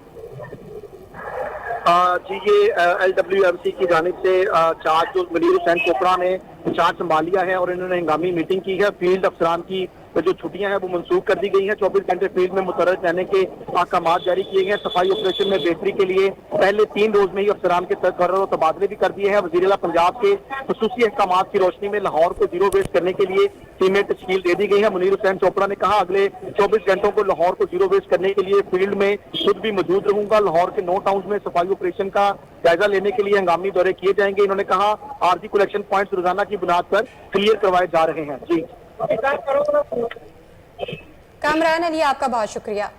जी ये LWMC की जानिब से चार्ज जो मुनीर हुसैन चोपड़ा ने चार्ज संभाल लिया है और इन्होंने हंगामी मीटिंग की है। फील्ड अफसरान की जो छुट्टियां हैं वो मनसूख कर दी गई हैं। 24 घंटे फील्ड में मुतहरक रहने के अहकाम जारी किए गए। सफाई ऑपरेशन में बेहतरी के लिए पहले 3 रोज में ही अफसरान के तकर्रुर और तबादले भी कर दिए हैं। वज़ीर-ए-आला पंजाब के खुसूसी अहकाम की रोशनी में लाहौर को जीरो वेस्ट करने के लिए टीम में तश्कील दे दी गई है। मुनीर हुसैन चोपड़ा ने कहा अगले 24 घंटों को लाहौर को जीरो वेस्ट करने के लिए फील्ड में खुद भी मौजूद रहूंगा। लाहौर के 9 टाउन में सफाई ऑपरेशन का जायजा लेने के लिए हंगामी दौरे किए जाएंगे। इन्होंने कहा आरजी कलेक्शन पॉइंट्स रोजाना की बुनियाद पर क्लियर करवाए जा रहे हैं। जी कामरान अली, आपका बहुत शुक्रिया।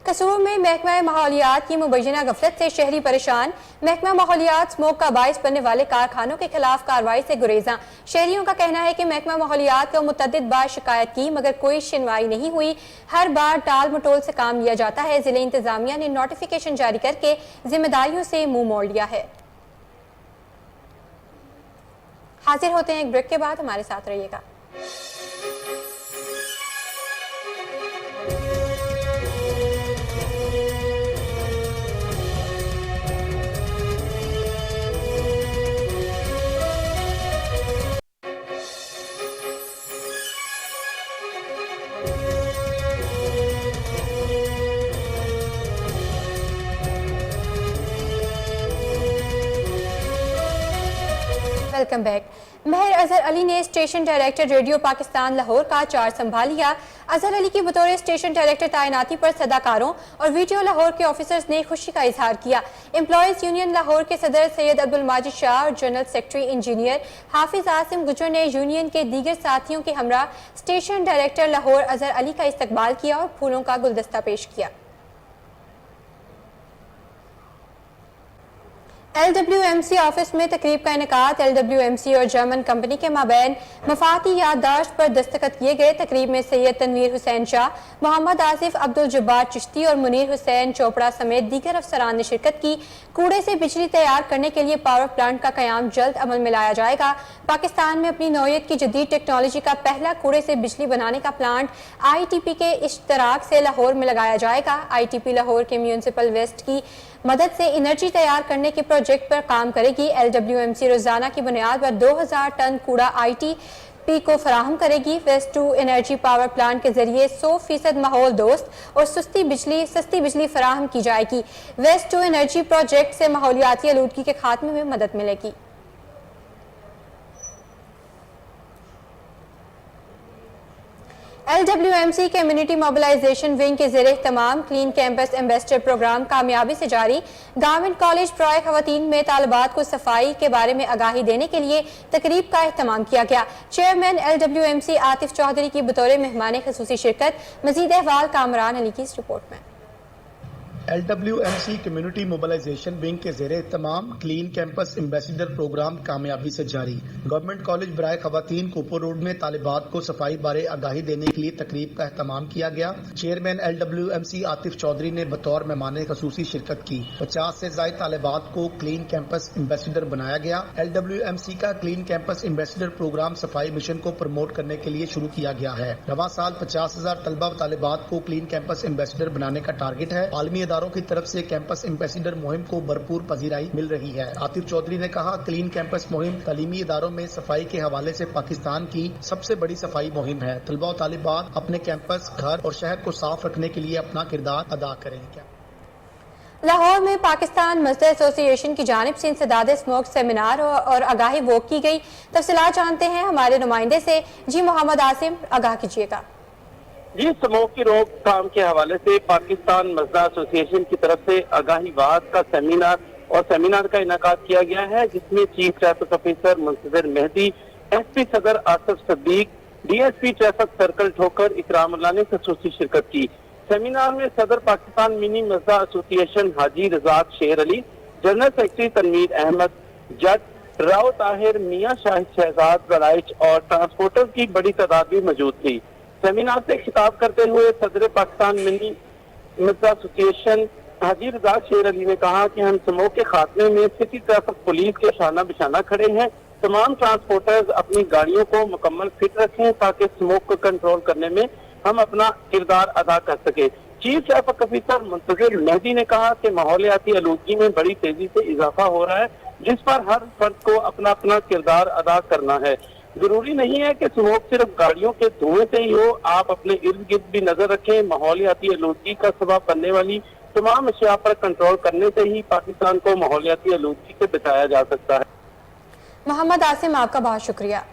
कसूर में महकमा माहौलियात की मुबैना गफलत से शहरी परेशान। महकमा माहौलियात स्मोक का बाइस बनने वाले कारखानों के खिलाफ कार्रवाई से गुरेजा। शहरियों का कहना है कि महकमा माहौलियात को मुतअद्दिद बार शिकायत की मगर कोई सुनवाई नहीं हुई। हर बार टाल मटोल से काम लिया जाता है। जिले इंतजामिया ने नोटिफिकेशन जारी करके जिम्मेदारियों से मुंह मोड़ लिया है। हाजिर होते हैं एक ब्रेक के बाद, हमारे साथ रहिएगा। Welcome back. महर अजहर अली ने station director radio Pakistan Lahore का चार्ज संभाल लिया। अजहर अली की बतौर स्टेशन डायरेक्टर तैनाती पर सदाकारों और वीडियो लाहौर के ऑफिसर्स ने खुशी का इजहार किया। एम्प्लॉयज यूनियन लाहौर के सदर सैयद अब्दुल माजिद शाह और जनरल सेक्रेटरी इंजीनियर हाफिज आसिम गुजर ने यूनियन के दीगर साथियों के हमरा स्टेशन डायरेक्टर लाहौर अजहर अली का इस्तकबाल किया और फूलों का गुलदस्ता पेश किया। LWMC ऑफिस में तकरीब का इनेकाद। LWMC और जर्मन कंपनी के माबैन मफाती याददाश्त पर दस्तखत किए गए। तकरीब में सैयद तनवीर हुसैन शाह, मोहम्मद आसिफ अब्दुल जब्बार चिश्ती और मुनीर हुसैन चोपड़ा समेत दीगर अफसरान ने शिरकत की। कूड़े से बिजली तैयार करने के लिए पावर प्लांट का कयाम जल्द अमल में लाया जाएगा। पाकिस्तान में अपनी नौयत की जदीद टेक्नोलॉजी का पहला कूड़े से बिजली बनाने का प्लांट ITP के इश्तराक से लाहौर में लगाया जाएगा। ITP लाहौर के म्यूनसिपल वेस्ट की मदद से एनर्जी तैयार करने के प्रोजेक्ट पर काम करेगी। LWMC रोजाना की बुनियाद पर 2000 टन कूड़ा ITP को फराहम करेगी। Waste to energy power plant के जरिए 100% माहौल दोस्त और सस्ती बिजली फराहम की जाएगी। वेस्ट टू एनर्जी प्रोजेक्ट से माहौलियाती आलूदगी के खात्मे में मदद मिलेगी। LWMC कम्युनिटी मोबिलाइजेशन विंग के ज़रिए तमाम क्लीन कैंपस एम्बेसडर प्रोग्राम कामयाबी से जारी। गवर्नमेंट कॉलेज प्राय खवातीन में तालिबात को सफाई के बारे में आगाही देने के लिए तकरीब का एहतमाम किया गया। चेयरमैन LWMC आतिफ चौधरी की बतौर मेहमान खसूसी शिरकत। मजीद अहवाल कामरान अली की इस रिपोर्ट में। LWMC कम्युनिटी मोबिलाइजेशन विंग के ज़ेरे तमाम क्लीन कैंपस एम्बेसडर प्रोग्राम कामयाबी से जारी। गवर्नमेंट कॉलेज बराए खवातीन कोपो रोड में तालिबात को सफाई बारे आगाही देने के लिए तकरीब का एहतमाम किया गया। चेयरमैन LWMC आतिफ चौधरी ने बतौर मेहमान खसूसी शिरकत की। 50 से ज़ायद तालिबात को क्लीन कैंपस एम्बेसडर बनाया गया। LWMC का क्लीन कैंपस एम्बेसडर प्रोग्राम सफाई मिशन को प्रमोट करने के लिए शुरू किया गया है। रवां साल 50,000 तलबा व तालिबात को क्लीन कैंपस एम्बेसडर बनाने का टारगेट है। आलमी इदारों की तरफ से कैंपस एम्बेसडर मुहिम को भरपूर पजीराई मिल रही है। आतिफ चौधरी ने कहा, क्लीन कैंपस मुहिम तालीमी इदारों में सफाई के हवाले से पाकिस्तान की सबसे बड़ी सफाई मुहिम है। तलबा और तालिबात अपने कैंपस, घर और शहर को साफ रखने के लिए अपना किरदार अदा करेंगे। लाहौर में पाकिस्तान मजदूर एसोसिएशन की जानिब से इंसदाद स्मोक सेमिनार और आगाही वोक की गई। तफसीलात जानते हैं हमारे नुमाइंदे से। जी मोहम्मद आसिम, आगाह कीजिएगा। जी, स्मोक की रोकथाम के हवाले से पाकिस्तान मजदूर एसोसिएशन की तरफ से आगाही वाद का सेमिनार का इनेकाद किया गया है, जिसमें chief traffic officer Muntazir Mehdi, SP Saddar Asif Sadiq, DSP traffic circle Thokar Ikramullah ने खसूसी शिरकत की। सेमिनार में सदर पाकिस्तान मिनी मजदूर association Haji Razzaq Sher Ali, general secretary Tanveer Ahmed Jat, Rao Tahir, Mian Shahid Shahzad Balaich और ट्रांसपोर्टर की बड़ी तादाद भी मौजूद थी। सेमिनार से खिताब करते हुए सदर पाकिस्तान मिनी मजदूर एसोसिएशन हाजी रजाक शेर अली ने कहा कि हम स्मोक के खात्मे में सिटी ट्रैफिक पुलिस के शाना बिशाना खड़े हैं। तमाम ट्रांसपोर्टर्स अपनी गाड़ियों को मुकम्मल फिट रखें ताकि स्मोक को कंट्रोल करने में हम अपना किरदार अदा कर सके। Chief traffic officer Muntazir Mehdi ने कहा कि माहौलियाती आलूदगी में बड़ी तेजी से इजाफा हो रहा है, जिस पर हर फर्द को अपना अपना किरदार अदा करना है। जरूरी नहीं है कि स्मोक सिर्फ गाड़ियों के धुएं से ही हो, आप अपने इर्द गिर्द भी नजर रखें। माहौलियाती आलूदगी का सबब बनने वाली तमाम अशिया पर कंट्रोल करने से ही पाकिस्तान को माहौलियाती आलूदगी से बचाया जा सकता है। मोहम्मद आसिम, आपका बहुत शुक्रिया।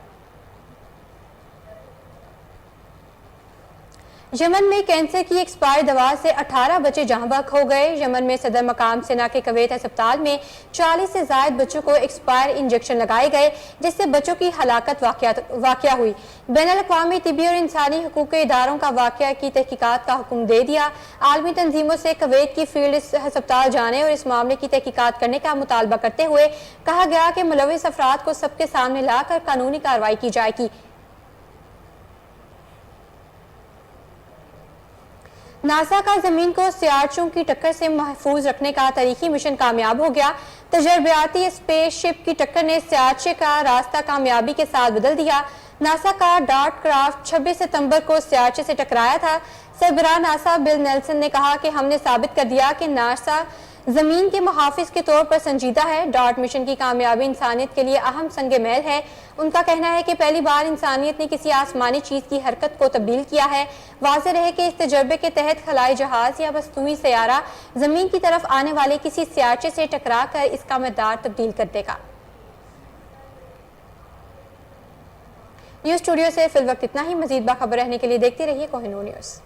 यमन में कैंसर की एक्सपायर दवा से 18 बच्चे जहां बहक हो गए। यमन में सदर मकाम सेना के कवैत अस्पताल में 40 से ज़ायद बच्चों को एक्सपायर इंजेक्शन लगाए गए, जिससे बच्चों की हलाकत वाक़या हुई। बैनुल-अक़वामी तिब्बी और इंसानी हुकूक के इदारों का वाक़या की तहकीकात का हुक्म दे दिया। आलमी तंजीमों से कवैत की फील्ड अस्पताल जाने और इस मामले की तहकीकात करने का मुतालबा करते हुए कहा गया कि मुलविस अफराद को सबके सामने लाकर कानूनी कार्रवाई की जाएगी। नासा का जमीन को सियारचों की टक्कर से महफूज रखने का तारीखी मिशन कामयाब हो गया। तजर्बियाती स्पेसशिप की टक्कर ने सियारचे का रास्ता कामयाबी के साथ बदल दिया। नासा का डार्ट क्राफ्ट 26 सितंबर को सियारचे से टकराया था। सरबराह नासा बिल नेल्सन ने कहा कि हमने साबित कर दिया कि नासा जमीन के मुहाफिज के तौर पर संजीदा है। डार्ट मिशन की कामयाबी इंसानियत के लिए अहम संग मेल है। उनका कहना है कि पहली बार इंसानियत ने किसी आसमानी चीज की हरकत को तब्दील किया है। वाज़ेह रहे कि इस तजर्बे के तहत खलाई जहाज या मस्तूई सैयारा जमीन की तरफ आने वाले किसी सियारचे से टकरा कर इसका मदार तब्दील कर देगा। न्यूज़ स्टूडियो से फिल वक्त इतना ही। मजीद बाखबर रहने के लिए देखते रहिए कोहिनूर न्यूज़।